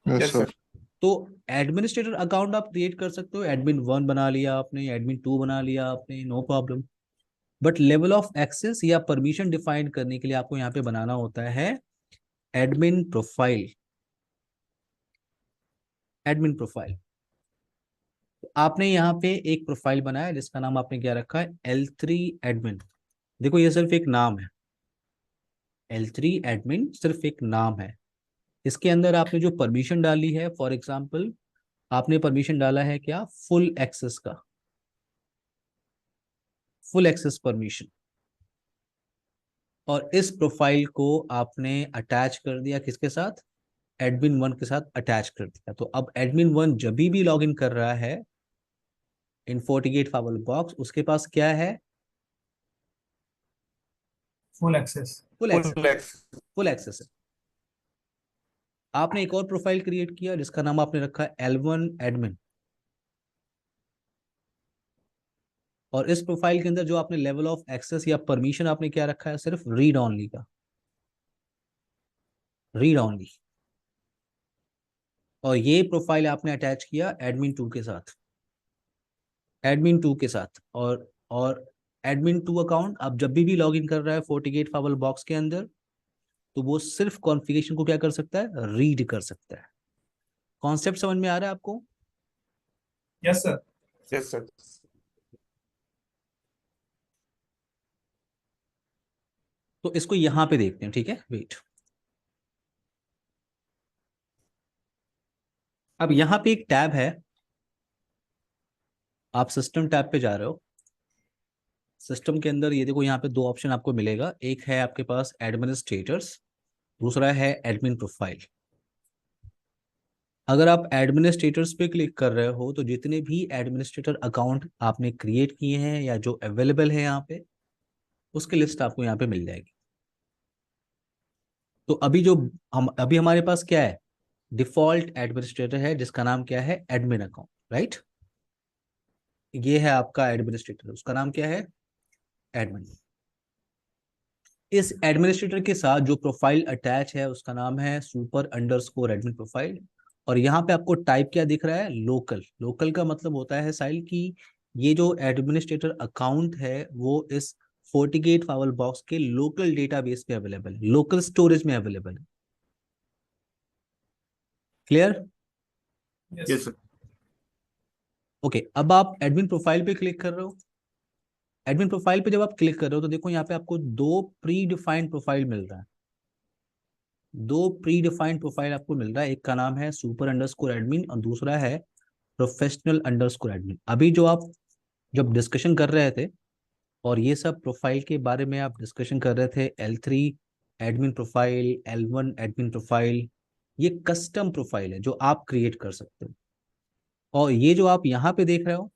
Yes yes sir. Sir. तो एडमिनिस्ट्रेटर अकाउंट आप क्रिएट कर सकते हो, admin1 बना लिया आपने, admin2 बना लिया आपने, no problem. But level of access या परमिशन डिफाइन करने के लिए आपको यहाँ पे बनाना होता है एडमिन प्रोफाइल। एडमिन प्रोफाइल, तो आपने यहाँ पे एक प्रोफाइल बनाया जिसका नाम आपने क्या रखा है, L3 एडमिन। देखो ये सिर्फ एक नाम है, L3 एडमिन सिर्फ एक नाम है। इसके अंदर आपने जो परमिशन डाली है, फॉर एग्जांपल आपने परमिशन डाला है क्या, फुल एक्सेस का, फुल एक्सेस परमिशन। और इस प्रोफाइल को आपने अटैच कर दिया किसके साथ, admin1 के साथ अटैच कर दिया। तो अब admin1 जब भी लॉग इन कर रहा है इन FortiGate फायरवॉल बॉक्स, उसके पास क्या है, Full access. Full access. Full access. Full access है। आपने एक और प्रोफाइल क्रिएट किया जिसका नाम आपने रखा है L1 एडमिन, और इस प्रोफाइल के अंदर जो आपने लेवल ऑफ एक्सेस या परमिशन आपने क्या रखा है, सिर्फ रीड ऑनली का, रीड ऑनली। और ये प्रोफाइल आपने अटैच किया admin2 के साथ, admin2 के साथ। और admin2 अकाउंट अब जब भी लॉग इन कर रहा है FortiGate फायरवॉल बॉक्स के अंदर, तो वो सिर्फ कॉन्फ़िगरेशन को क्या कर सकता है, रीड कर सकता है। कॉन्सेप्ट समझ में आ रहा है आपको? Yes, sir. Yes sir. तो इसको यहां पे देखते हैं, ठीक है, वेट। अब यहाँ पे एक टैब है, आप सिस्टम टैब पे जा रहे हो। सिस्टम के अंदर ये देखो, यहाँ पे दो ऑप्शन आपको मिलेगा, एक है आपके पास एडमिनिस्ट्रेटर्स, दूसरा है एडमिन प्रोफाइल। अगर आप एडमिनिस्ट्रेटर्स पे क्लिक कर रहे हो तो जितने भी एडमिनिस्ट्रेटर अकाउंट आपने क्रिएट किए हैं या जो अवेलेबल है यहाँ पे, उसकी लिस्ट आपको यहाँ पे मिल जाएगी। तो अभी जो अभी हमारे पास क्या है, डिफॉल्ट एडमिनिस्ट्रेटर है जिसका नाम क्या है, एडमिन अकाउंट, राइट। ये है आपका एडमिनिस्ट्रेटर, उसका नाम क्या है, एडमिन। इस एडमिनिस्ट्रेटर के साथ जो प्रोफाइल अटैच है उसका नाम है super_admin प्रोफाइल। और यहाँ पे आपको टाइप क्या दिख रहा है, लोकल। लोकल का मतलब होता है साहिल कि ये जो एडमिनिस्ट्रेटर अकाउंट है वो इस FortiGate फायरवॉल बॉक्स के लोकल डेटाबेस पे अवेलेबल है, लोकल स्टोरेज में अवेलेबल है। Clear? Yes. Yes sir. Okay, अब आप एडमिन प्रोफाइल पे क्लिक कर रहे हो। एडमिन प्रोफाइल पे जब आप क्लिक कर रहे हो तो देखो यहाँ पे आपको दो प्री डिफाइंड प्रोफाइल मिल रहा है, दो प्री डिफाइंड प्रोफाइल आपको मिल रहा है। एक का नाम है super_admin और दूसरा है professional_admin। अभी जो आप जब डिस्कशन कर रहे थे और ये सब प्रोफाइल के बारे में आप डिस्कशन कर रहे थे, L3 admin profile, L1 admin profile, ये कस्टम प्रोफाइल है जो आप क्रिएट कर सकते हो। और ये जो आप यहाँ पे देख रहे हो,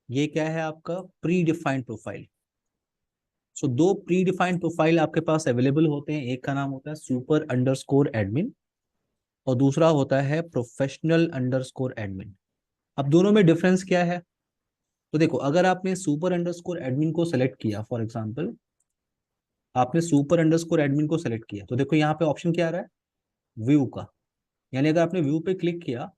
ये क्या है, आपका प्री डिफाइंड प्रोफाइल। सो दो प्री डिफाइंड प्रोफाइल आपके पास अवेलेबल होते हैं, एक का नाम होता है super_admin और दूसरा होता है प्रोफेशनल अंडरस्कोर एडमिन। अब दोनों में डिफरेंस क्या है? तो देखो, अगर आपने सुपर अंडरस्कोर एडमिन को सेलेक्ट किया, फॉर एग्जांपल आपने सुपर अंडरस्कोर एडमिन को सेलेक्ट किया, तो देखो यहाँ पे ऑप्शन क्या आ रहा है, व्यू का। यानी अगर आपने व्यू पे क्लिक किया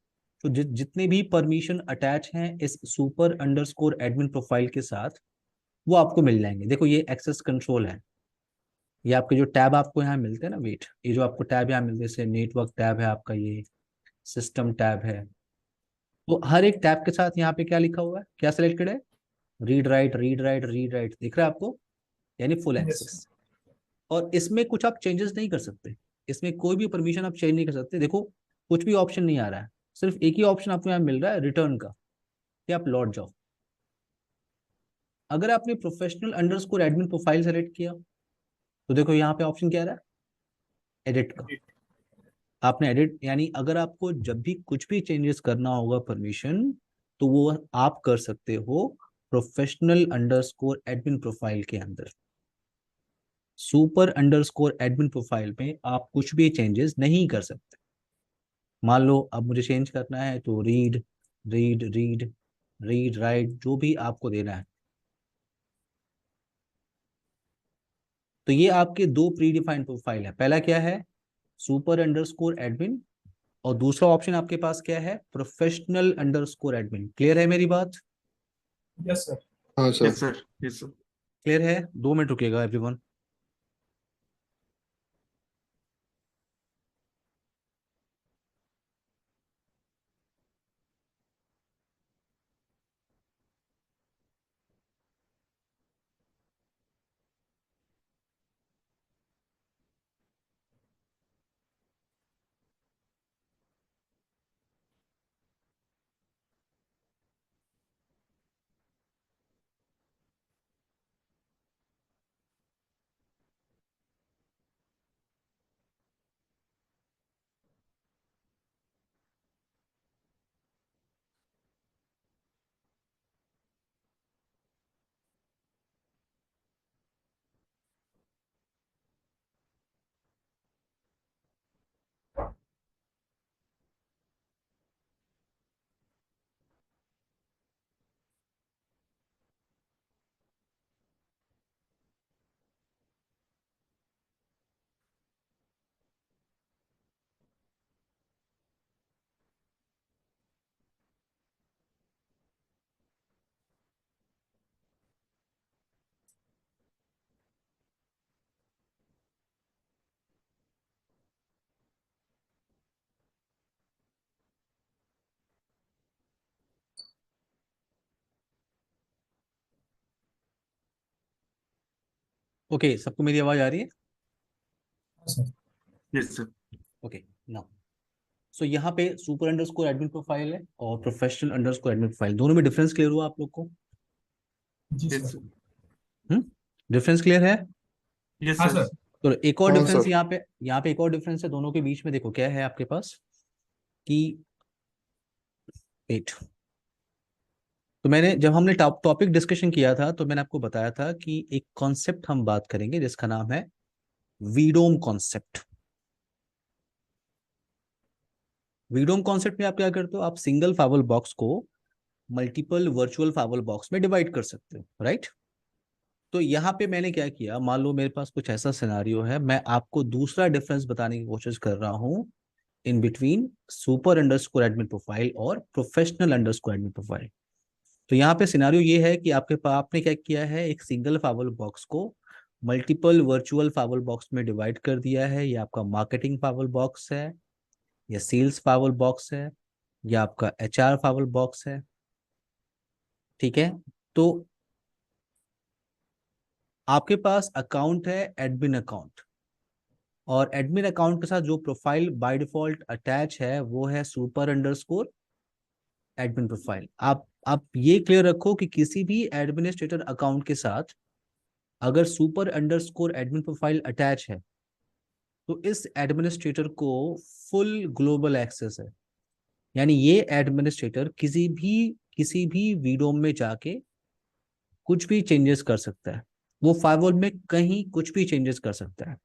तो जितने भी परमिशन अटैच हैं इस सुपर अंडरस्कोर एडमिन प्रोफाइल के साथ वो आपको मिल जाएंगे। देखो ये एक्सेस कंट्रोल है, ये आपके जो टैब आपको यहाँ मिलते हैं ना, वेट, ये जो आपको टैब यहाँ मिलते हैं, जैसे नेटवर्क टैब है आपका, ये सिस्टम टैब है, तो हर एक टैब के साथ यहाँ पे क्या लिखा हुआ है, क्या सिलेक्टेड है, read write read write read write, दिख रहा है आपको, यानी फुल Yes, एक्सेस। और इसमें कुछ आप चेंजेस नहीं कर सकते, इसमें कोई भी परमिशन आप चेंज नहीं कर सकते। देखो कुछ भी ऑप्शन नहीं आ रहा है, सिर्फ एक ही ऑप्शन आपको यहाँ मिल रहा है, रिटर्न का, कि आप लौट जाओ। अगर आपने professional underscore admin profile select किया तो देखो यहाँ पे ऑप्शन क्या आ रहा है, एडिट का। आपने एडिट, यानी अगर आपको जब भी कुछ भी चेंजेस करना होगा परमिशन, तो वो आप कर सकते हो प्रोफेशनल अंडरस्कोर एडमिन प्रोफाइल के अंदर। सुपर अंडरस्कोर एडमिन प्रोफाइल में आप कुछ भी चेंजेस नहीं कर सकते। मान लो अब मुझे चेंज करना है तो read read read read write, जो भी आपको देना है। तो ये आपके दो प्री डिफाइंड प्रोफाइल है, पहला क्या है, सुपर अंडरस्कोर एडमिन, और दूसरा ऑप्शन आपके पास क्या है, प्रोफेशनल अंडरस्कोर एडमिन। क्लियर है मेरी बात? yes, sir. हाँ sir. Yes sir, yes sir. Clear है? 2 मिनट रुकिएगा एवरीवन। ओके, सबको मेरी आवाज आ रही है? Yes, sir. Yes sir. Okay, now so यहाँ पे सुपर अंडरस्कोर एडमिन प्रोफाइल है और प्रोफेशनल अंडरस्कोर एडमिन प्रोफाइल, दोनों में डिफरेंस क्लियर हुआ आप लोग को? जी यस सर. हम्म, डिफरेंस क्लियर है? यस हाँ सर। सर. तो एक और हाँ डिफरेंस सर। यहाँ पे एक और डिफरेंस है दोनों के बीच में, देखो क्या है आपके पास कि 8। तो मैंने जब हमने टॉपिक डिस्कशन किया था तो मैंने आपको बताया था कि एक कॉन्सेप्ट हम बात करेंगे जिसका नाम है वीडोम कॉन्सेप्ट। वीडोम कॉन्सेप्ट में आप क्या करते हो, आप सिंगल फाइवल बॉक्स को मल्टीपल वर्चुअल फाइवल बॉक्स में डिवाइड कर सकते हो, राइट? तो यहाँ पे मैंने क्या किया, मान लो मेरे पास कुछ ऐसा सिनारियो है, मैं आपको दूसरा डिफरेंस बताने की कोशिश कर रहा हूँ in between super underscore admin profile और प्रोफेशनल अंडरस्कोर एडमिन प्रोफाइल। तो यहाँ पे सिनारियो ये है कि आपके पास, आपने क्या किया है, एक सिंगल फाइवल बॉक्स को मल्टीपल वर्चुअल फाइवल बॉक्स में डिवाइड कर दिया है। ये आपका मार्केटिंग फाइवल बॉक्स है, या सेल्स फाइवल बॉक्स है, या आपका एचआर फाइवल बॉक्स है, ठीक है? तो आपके पास अकाउंट है एडमिन अकाउंट, और एडमिन अकाउंट के साथ जो प्रोफाइल बाय डिफॉल्ट अटैच है वो है सुपर अंडरस्कोर एडमिन प्रोफाइल। आप ये क्लियर रखो कि किसी भी एडमिनिस्ट्रेटर अकाउंट के साथ अगर super underscore admin profile attach है तो इस एडमिनिस्ट्रेटर को फुल ग्लोबल एक्सेस है। यानी ये एडमिनिस्ट्रेटर किसी भी विडोम में जाके कुछ भी चेंजेस कर सकता है, वो फाइवल में कहीं कुछ भी चेंजेस कर सकता है।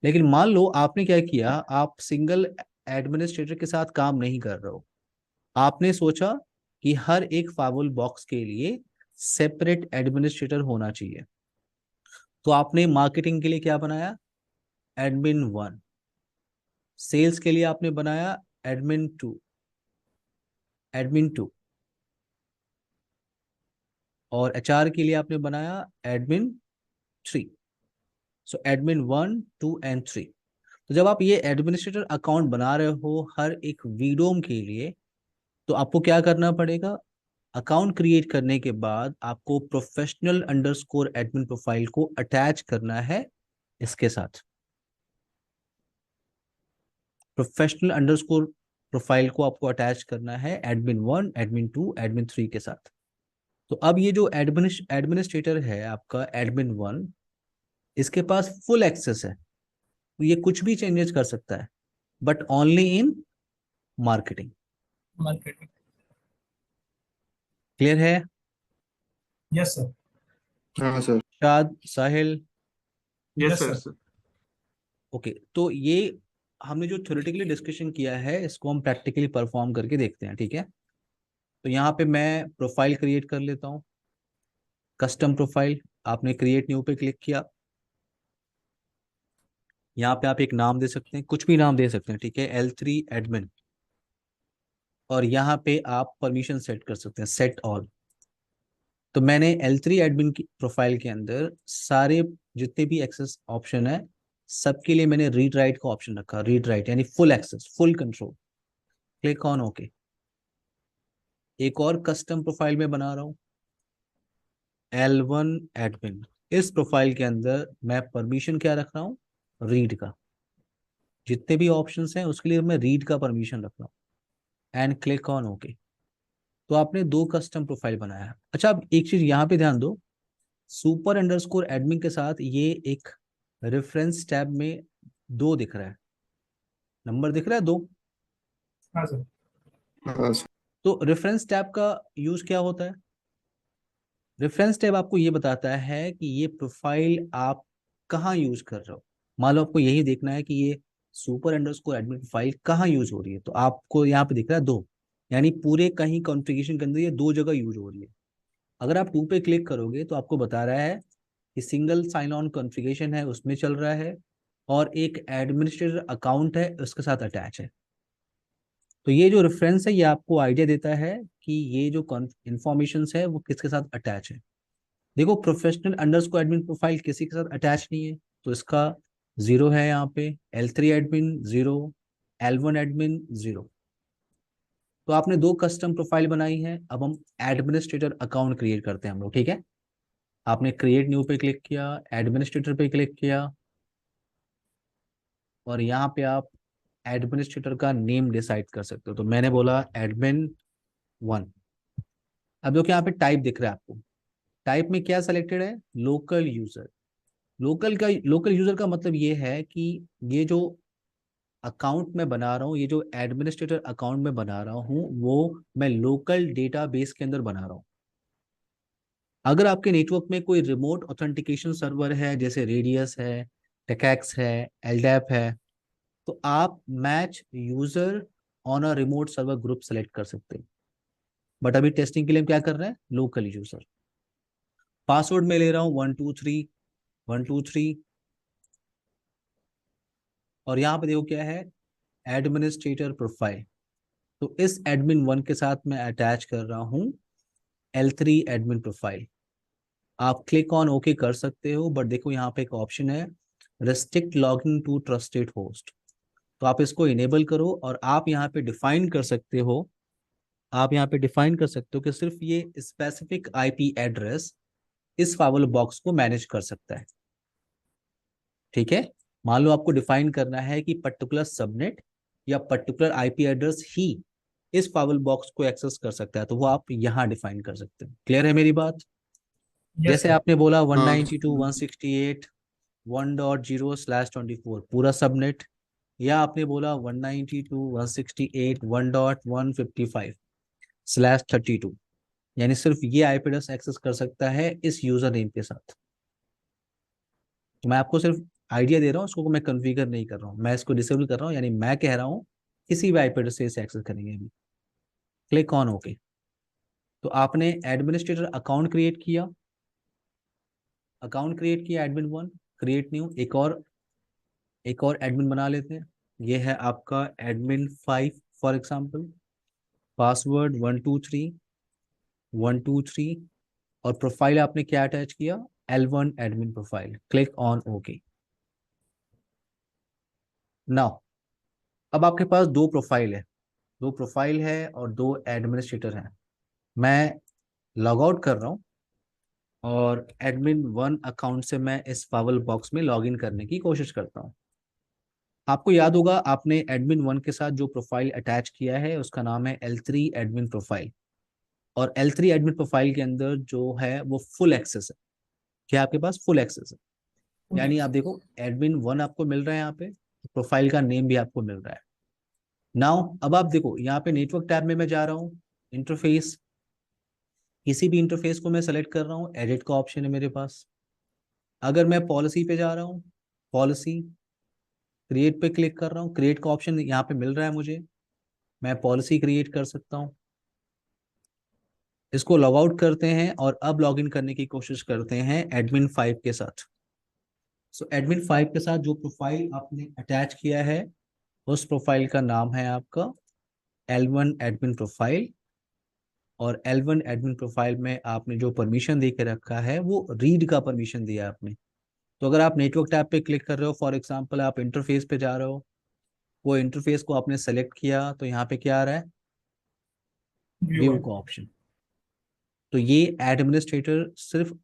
लेकिन मान लो आपने क्या किया, आप सिंगल एडमिनिस्ट्रेटर के साथ काम नहीं कर रहे हो, आपने सोचा कि हर एक फाइल बॉक्स के लिए सेपरेट एडमिनिस्ट्रेटर होना चाहिए। तो आपने मार्केटिंग के लिए क्या बनाया, एडमिन 1। सेल्स के लिए आपने बनाया एडमिन 2, एडमिन 2। और एचआर के लिए आपने बनाया एडमिन 3। So admin 1, 2 and 3। तो जब आप ये एडमिनिस्ट्रेटर अकाउंट बना रहे हो हर एक वीडोम के लिए, तो आपको क्या करना पड़ेगा, अकाउंट क्रिएट करने के बाद आपको प्रोफेशनल अंडरस्कोर एडमिन प्रोफाइल को अटैच करना है इसके साथ। प्रोफेशनल अंडरस्कोर प्रोफाइल को आपको अटैच करना है एडमिन 1, एडमिन 2, एडमिन 3 के साथ। तो अब ये जो एडमिनिस्ट्रेटर है आपका एडमिन 1, इसके पास फुल एक्सेस है, तो ये कुछ भी चेंजेस कर सकता है, but only in marketing. Marketing. Clear है? Yes sir. हाँ sir. Shad, Sahil? Yes Yes, sir sir. Sir. Okay, तो ये हमने जो थ्योरेटिकली डिस्कशन किया है इसको हम प्रैक्टिकली परफॉर्म करके देखते हैं, ठीक है? तो यहाँ पे मैं प्रोफाइल क्रिएट कर लेता हूँ, कस्टम प्रोफाइल। आपने क्रिएट न्यू पे क्लिक किया, यहाँ पे आप एक नाम दे सकते हैं, कुछ भी नाम दे सकते हैं, ठीक है, L3 एडमिन। और यहाँ पे आप परमिशन सेट कर सकते हैं, सेट ऑल। तो मैंने L3 एडमिन की प्रोफाइल के अंदर सारे जितने भी एक्सेस ऑप्शन है सबके लिए मैंने रीड राइट का ऑप्शन रखा, रीड राइट यानी full access, full control. Click on okay. एक और कस्टम प्रोफाइल में बना रहा हूँ, L1 एडमिन। इस प्रोफाइल के अंदर मैं परमिशन क्या रख रहा हूँ, रीड का। जितने भी ऑप्शंस हैं उसके लिए मैं रीड का परमिशन रख रहा हूँ एंड क्लिक ऑन ओके। तो आपने दो कस्टम प्रोफाइल बनाया है। अच्छा, अब एक चीज यहाँ पे ध्यान दो, सुपर अंडरस्कोर एडमिन के साथ ये एक रेफरेंस टैब में 2 दिख रहा है, नंबर दिख रहा है 2। हाँ सर। हाँ सर। तो रेफरेंस टैब का यूज क्या होता है? रेफरेंस टैब आपको ये बताता है कि ये प्रोफाइल आप कहाँ यूज कर रहे हो। मान लो आपको यही देखना है कि ये सुपर अंडरस्कोर एडमिन प्रोफाइल कहाँ यूज हो रही है, तो आपको यहाँ पे दिख रहा है 2, यानी पूरे कहीं कॉन्फ़िगरेशन के अंदर ये 2 जगह यूज हो रही है। अगर आप 2 पे क्लिक करोगे तो आपको बता रहा है कि सिंगल साइन ऑन कॉन्फ़िगरेशन है उसमें चल रहा है, और एक एडमिनिस्ट्रेटर अकाउंट है उसके साथ अटैच है। तो ये जो रेफरेंस है ये आपको आइडिया देता है कि ये जो इंफॉर्मेशन है वो किसके साथ अटैच है। देखो, प्रोफेशनल अंडरस्कोर एडमिन प्रोफाइल किसी के साथ अटैच नहीं है, तो इसका 0 है यहाँ पे। L3 admin 0, L1 admin 0। तो आपने 2 कस्टम प्रोफाइल बनाई है। अब हम एडमिनिस्ट्रेटर अकाउंट क्रिएट करते हैं हम लोग, ठीक है? आपने क्रिएट न्यू पे क्लिक किया, एडमिनिस्ट्रेटर पे क्लिक किया, और यहाँ पे आप एडमिनिस्ट्रेटर का नेम डिसाइड कर सकते हो। तो मैंने बोला एडमिन 1। अब देखो यहाँ पे टाइप दिख रहा है आपको, टाइप में क्या सेलेक्टेड है, लोकल यूजर। लोकल यूजर का मतलब ये है कि ये जो अकाउंट में बना रहा हूँ, ये जो एडमिनिस्ट्रेटर अकाउंट में बना रहा हूँ वो मैं लोकल डेटाबेस के अंदर बना रहा हूँ। अगर आपके नेटवर्क में कोई रिमोट ऑथेंटिकेशन सर्वर है जैसे रेडियस है, टेकैक्स है, एलडैप है, तो आप match user on a remote server group select कर सकते हैं। बट अभी टेस्टिंग के लिए हम क्या कर रहे हैं, लोकल यूजर। पासवर्ड में ले रहा हूँ 123 और यहाँ पे देखो क्या है, एडमिनिस्ट्रेटर प्रोफाइल। तो इस एडमिन 1 के साथ मैं अटैच कर रहा हूँ L3 एडमिन प्रोफाइल। आप क्लिक ऑन ओके कर सकते हो, बट देखो यहाँ पे एक ऑप्शन है, restrict logging to trusted host. तो आप इसको इनेबल करो और आप यहाँ पे डिफाइन कर सकते हो, आप यहाँ पे डिफाइन कर सकते हो कि सिर्फ ये स्पेसिफिक आईपी एड्रेस इस फाइल बॉक्स को मैनेज कर सकता है, ठीक है? मान लो आपको डिफाइन करना है कि पर्टिकुलर सबनेट या पर्टिकुलर आईपी एड्रेस ही इस फाइल बॉक्स को एक्सेस कर सकता है, तो वो आप यहाँ डिफाइन कर सकते हैं। क्लियर है मेरी बात? यस जैसे सर। आपने बोला हाँ 192.168.1.0/24 पूरा सबनेट, या आपने बोला 192.168.1.155/32, यानी सिर्फ ये आईपी एड्रेस एक्सेस कर सकता है इस यूजर नेम के साथ। तो मैं आपको सिर्फ आइडिया दे रहा हूँ, उसको मैं कन्फिगर नहीं कर रहा हूँ, मैं इसको डिसेबल कर रहा हूँ, यानी मैं कह रहा हूँ किसी भी आईपी एड्रेस से इसे एक्सेस करेंगे अभी। Click on okay. तो आपने एडमिनिस्ट्रेटर अकाउंट क्रिएट किया, एडमिन 1, क्रिएट न्यू, एक और एडमिन बना लेते हैं। ये है आपका एडमिन 5 फॉर एग्जाम्पल, पासवर्ड 123 और प्रोफाइल आपने क्या अटैच किया, L1 admin profile. Click on okay. Now अब आपके पास दो प्रोफाइल है और दो एडमिनिस्ट्रेटर हैं। मैं लॉग आउट कर रहा हूँ और एडमिन 1 अकाउंट से मैं इस पावल बॉक्स में लॉगिन करने की कोशिश करता हूँ। आपको याद होगा आपने एडमिन 1 के साथ जो प्रोफाइल अटैच किया है उसका नाम है L3 एडमिन प्रोफाइल, और L3 एडमिन प्रोफाइल के अंदर जो है वो फुल एक्सेस है। क्या आपके पास फुल एक्सेस है, यानी आप देखो एडमिन 1 आपको मिल रहा है, यहाँ पे प्रोफाइल का नेम भी आपको मिल रहा है। नाउ अब आप देखो यहाँ पे नेटवर्क टैब में मैं जा रहा हूँ, इंटरफेस, किसी भी इंटरफेस को मैं सेलेक्ट कर रहा हूँ, एडिट का ऑप्शन है मेरे पास। अगर मैं पॉलिसी पे जा रहा हूँ, पॉलिसी, क्रिएट पे क्लिक कर रहा हूँ, क्रिएट का ऑप्शन यहाँ पे मिल रहा है मुझे, मैं पॉलिसी क्रिएट कर सकता हूँ। इसको लॉग आउट करते हैं और अब लॉगिन करने की कोशिश करते हैं एडमिन 5 के साथ। सो एडमिन 5 के साथ जो प्रोफाइल आपने अटैच किया है उस प्रोफाइल का नाम है आपका L1 एडमिन प्रोफाइल, और L1 एडमिन प्रोफाइल में आपने जो परमिशन दे के रखा है वो रीड का परमिशन दिया आपने। तो अगर आप नेटवर्क टैब पे क्लिक कर रहे हो, फॉर एग्जांपल आप इंटरफेस पे जा रहे हो, वो इंटरफेस को आपने सेलेक्ट किया तो यहाँ पे क्या आ रहा है, व्यू का ऑप्शन। तो ये एडमिनिस्ट्रेटर सिर्फ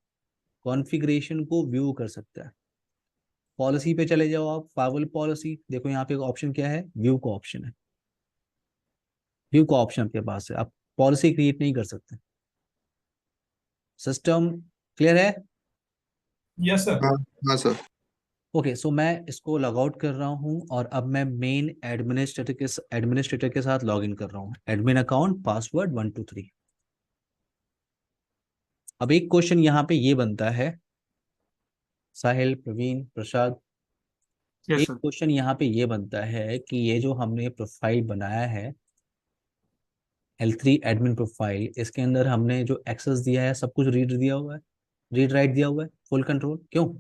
कॉन्फ़िगरेशन को व्यू कर सकता है। पॉलिसी पे चले जाओ आप, फाइवल पॉलिसी, देखो यहाँ पे ऑप्शन क्या है, व्यू का ऑप्शन है। व्यू का ऑप्शन आपके पास है, आप पॉलिसी क्रिएट नहीं कर सकते। सिस्टम क्लियर है? Yes sir. हाँ हाँ सर। ओके, सो मैं इसको लॉग आउट कर रहा हूँ और अब मैं मेन एडमिनिस्ट्रेटर के साथ लॉग इन कर रहा हूँ, एडमिन अकाउंट पासवर्ड 123। अब एक क्वेश्चन यहाँ पे ये बनता है, साहिल, प्रवीण, प्रसाद, यस एक सर। क्वेश्चन यहाँ पे ये बनता है कि ये जो हमने प्रोफाइल बनाया है L3 एडमिन प्रोफाइल, इसके अंदर हमने जो एक्सेस दिया है सब कुछ रीड दिया हुआ है, रीड राइट दिया हुआ है, फुल कंट्रोल, क्यों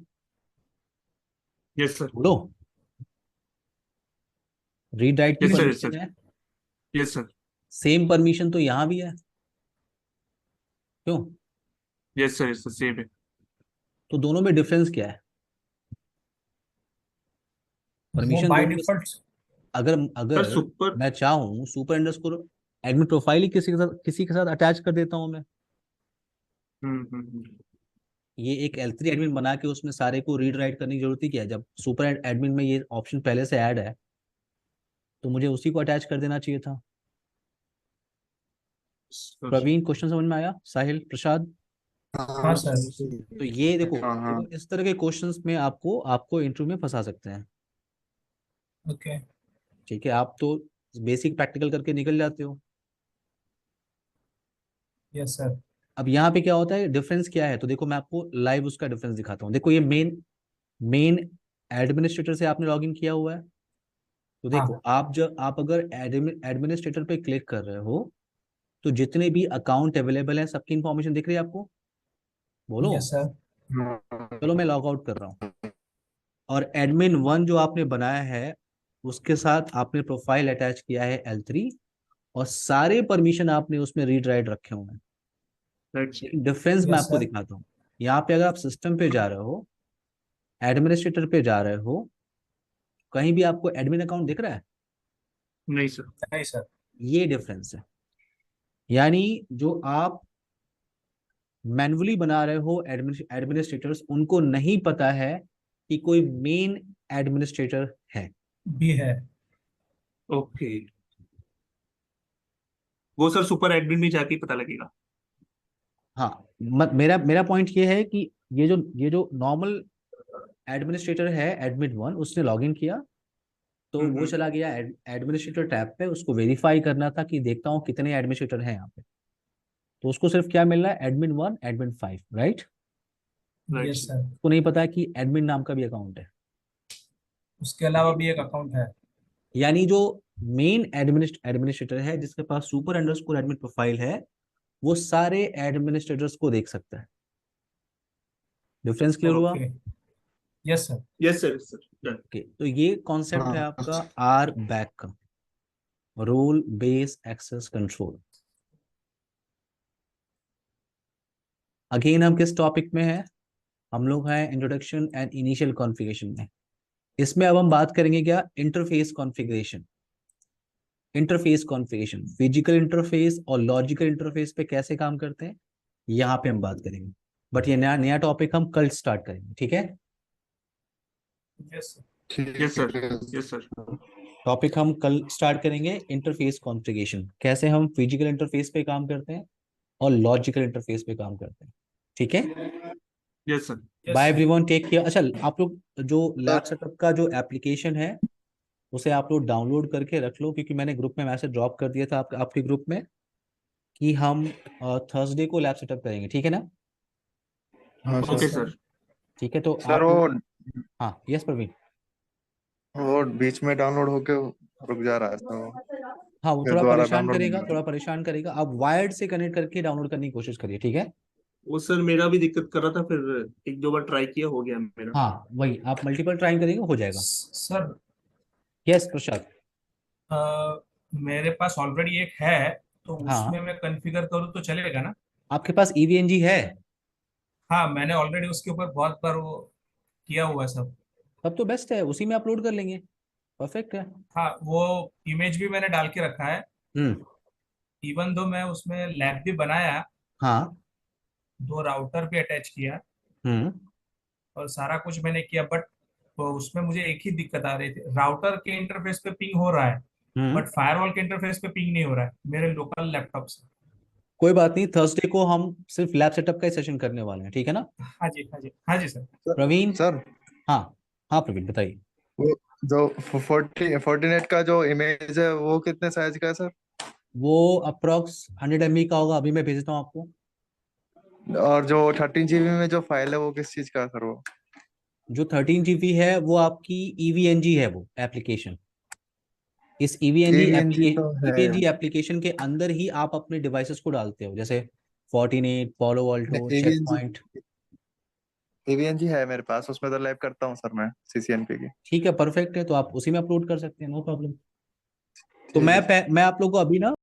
यस सर। बोलो, रीड राइट की yes sir. Yes permission sir. है, यस सर। सेम परमिशन तो यहाँ भी है, क्यों? Yes sir. Yes sir, same है। तो दोनों में डिफरेंस क्या है? वो परमिशन बाय दोनों के, डिफॉल्ट। अगर सर अगर सुपर। मैं चाहूँ सुपर अंडरस्कोर एडमिन प्रोफाइल ही किसी के साथ अटैच कर देता हूँ मैं, हम्म। ये एक L3 एडमिन बना के उसमें सारे को रीड राइट करने की जरूरत ही क्या है, जब सुपर एडमिन में ये ऑप्शन पहले से ऐड है तो मुझे उसी को अटैच कर देना चाहिए था। सर। प्रवीण, क्वेश्चन समझ में आया? साहिल, प्रसाद, हाँ हाँ सर। तो ये देखो हाँ हाँ। देखो इस तरह के क्वेश्चंस में आपको आपको इंटरव्यू में फंसा सकते हैं। ओके। ठीक है, आप तो बेसिक प्रैक्टिकल करके निकल जाते हो। Yes sir. अब यहाँ पे क्या होता है, डिफरेंस क्या है, तो देखो मैं आपको लाइव उसका डिफरेंस दिखाता हूँ। देखो ये मेन एडमिनिस्ट्रेटर से आपने लॉगिन किया हुआ है, तो देखो हाँ। आप अगर एडमिनिस्ट्रेटर पे क्लिक कर रहे हो तो जितने भी अकाउंट अवेलेबल है सबकी इंफॉर्मेशन दिख रही है आपको, बोलो। Yes sir. चलो मैं लॉग आउट कर रहा हूँ, और एडमिन 1 जो आपने बनाया है उसके साथ आपने प्रोफाइल अटैच किया है L3, और सारे परमिशन आपने उसमें रीड राइट रखे हुए हैं। राइट। लेकिन डिफरेंस मैं यस आपको सर। दिखाता हूँ। यहाँ पे अगर आप सिस्टम पे जा रहे हो, एडमिनिस्ट्रेटर पे जा रहे हो, कहीं भी आपको एडमिन अकाउंट दिख रहा है? नहीं सर। नहीं सर। ये डिफरेंस है, यानी जो आप मैन्युअली बना रहे हो एडमिनिस्ट्रेटर्स, उनको नहीं पता है कि कोई मेन एडमिनिस्ट्रेटर है। भी है। ओके। वो सर सुपर एडमिन में जाके ही पता लगेगा। हाँ, मेरा पॉइंट ये है कि ये जो नॉर्मल एडमिनिस्ट्रेटर है एडमिन 1, उसने लॉगिन किया तो वो हम्म। चला गया एडमिनिस्ट्रेटर टैब पे, उसको वेरीफाई करना था कि देखता हूँ कितने एडमिनिस्ट्रेटर हैं यहाँ पे, तो उसको सिर्फ क्या मिल रहा है, admin 1 admin 5, right. Right yes sir. Sir. उसको नहीं पता है कि एडमिन नाम का भी अकाउंट है। उसके अलावा भी एक अकाउंट है। यानी जो मेन एडमिनिस्ट्रेटर है जिसके पास सुपर अंडरस्कोर एडमिन प्रोफाइल है, वो सारे एडमिनिस्ट्रेटर्स को देख सकता है। डिफरेंस क्लियर हुआ? Okay, yes sir. Yes sir, sir done. Okay, तो ये कॉन्सेप्ट है हाँ आपका आर बैक का, role base access control. Again हम किस टॉपिक में हैं? हम लोग हैं इंट्रोडक्शन एंड इनिशियल कॉन्फ़िगरेशन में। इसमें अब हम बात करेंगे क्या? Interface configuration. Interface configuration physical interface और लॉजिकल इंटरफेस पे कैसे काम करते हैं, यहाँ पे हम बात करेंगे। बट ये नया नया टॉपिक हम कल स्टार्ट करेंगे, ठीक है? Yes sir. ठीक यस सर, है यस सर। टॉपिक हम कल स्टार्ट करेंगे, इंटरफेस कॉन्फ़िगरेशन, कैसे हम फिजिकल इंटरफेस पे काम करते हैं और लॉजिकल इंटरफेस पे काम करते हैं, ठीक है? Yes sir. Yes bye sir. Everyone, take care. अच्छा, आप लोग जो लैब सर। सेटअप का जो एप्लीकेशन है उसे आप लोग डाउनलोड करके रख लो, क्योंकि मैंने ग्रुप में मैसेज ड्रॉप कर दिया था आपके ग्रुप में कि हम थर्सडे को लैब सेटअप करेंगे, ठीक है ना? हाँ ओके सर। सर। ठीक है, तो सर आप वो लोग। हाँ, यस प्रवीण। बीच में डाउनलोड होके रुक जा रहा है सर वो, हाँ, वो फिर थोड़ा दोबारा परेशान डाउनलोड करेगा, नहीं थोड़ा परेशान करेगा। आप वायर्ड से कनेक्ट करके डाउनलोड करने की कोशिश करिए, ठीक है? वो सर मेरा भी दिक्कत कर रहा था, फिर एक दो बार ट्राई किया, हो गया मेरा। हाँ, वही आप मल्टीपल ट्राई करेंगे, हो जाएगा। सर, यस प्रसाद। मेरे पास ऑलरेडी एक है, तो उसमें हाँ, मैं कॉन्फ़िगर करूँ तो चलेगा ना? आपके पास ईवीएनजी है? हाँ, मैंने ऑलरेडी उसके ऊपर बहुत बार वो किया हुआ है सब। तब तो बेस्ट है, उसी में अपलोड कर लेंगे। परफेक्ट है। हाँ, वो इमेज भी मैंने डाल के रखा है। हम्म। इवन दो मैं उसमें लैब भी बनाया, हाँ। 2 राउटर भी अटैच किया, हम्म। और सारा कुछ मैंने किया, बट तो उसमें मुझे एक ही दिक्कत आ रही थी। राउटर के इंटरफेस पे पिंग हो रहा है, हम्म। बट फायरवॉल के इंटरफेस पे पिंग नहीं हो रहा है मेरे लोकल लैपटॉप से। कोई बात नहीं, थर्सडे को हम सिर्फ लैब सेटअप का ही सेशन करने वाले हैं, ठीक है ना? हाँ जी, हाँ जी, हाँ जी सर। सर। प्रवीण। सर हाँ। हाँ प्रवीण, बताइए। वो जो 14 का जो इमेज है वो कितने साइज का है सर? वो अप्रोक्स 100 MB का होगा, अभी मैं भेजता हूँ आपको। और जो 13 GB में जो फाइल है वो किस चीज का है सर वो? जो 13 GB है वो आपकी ईवीएनजी है, वो एप्लीकेशन। इस ईवीएनजी AVNG एप्लीकेशन, तो है। ईवीएनजी एप्लीकेशन के अंदर ही आप अपने डिवाइसेस को डालते हो, जैसे Fortinet, Palo Alto, check AVNG point. AVNG है मेरे पास, उसमें तो लैब करता हूँ सर मैं CCNP की। ठीक है, परफेक्ट है, तो आप उसी में अपलोड कर सकते हैं, नो प्रॉब्लम। तो ठीक है सर। मैं आप लोगों को अभी ना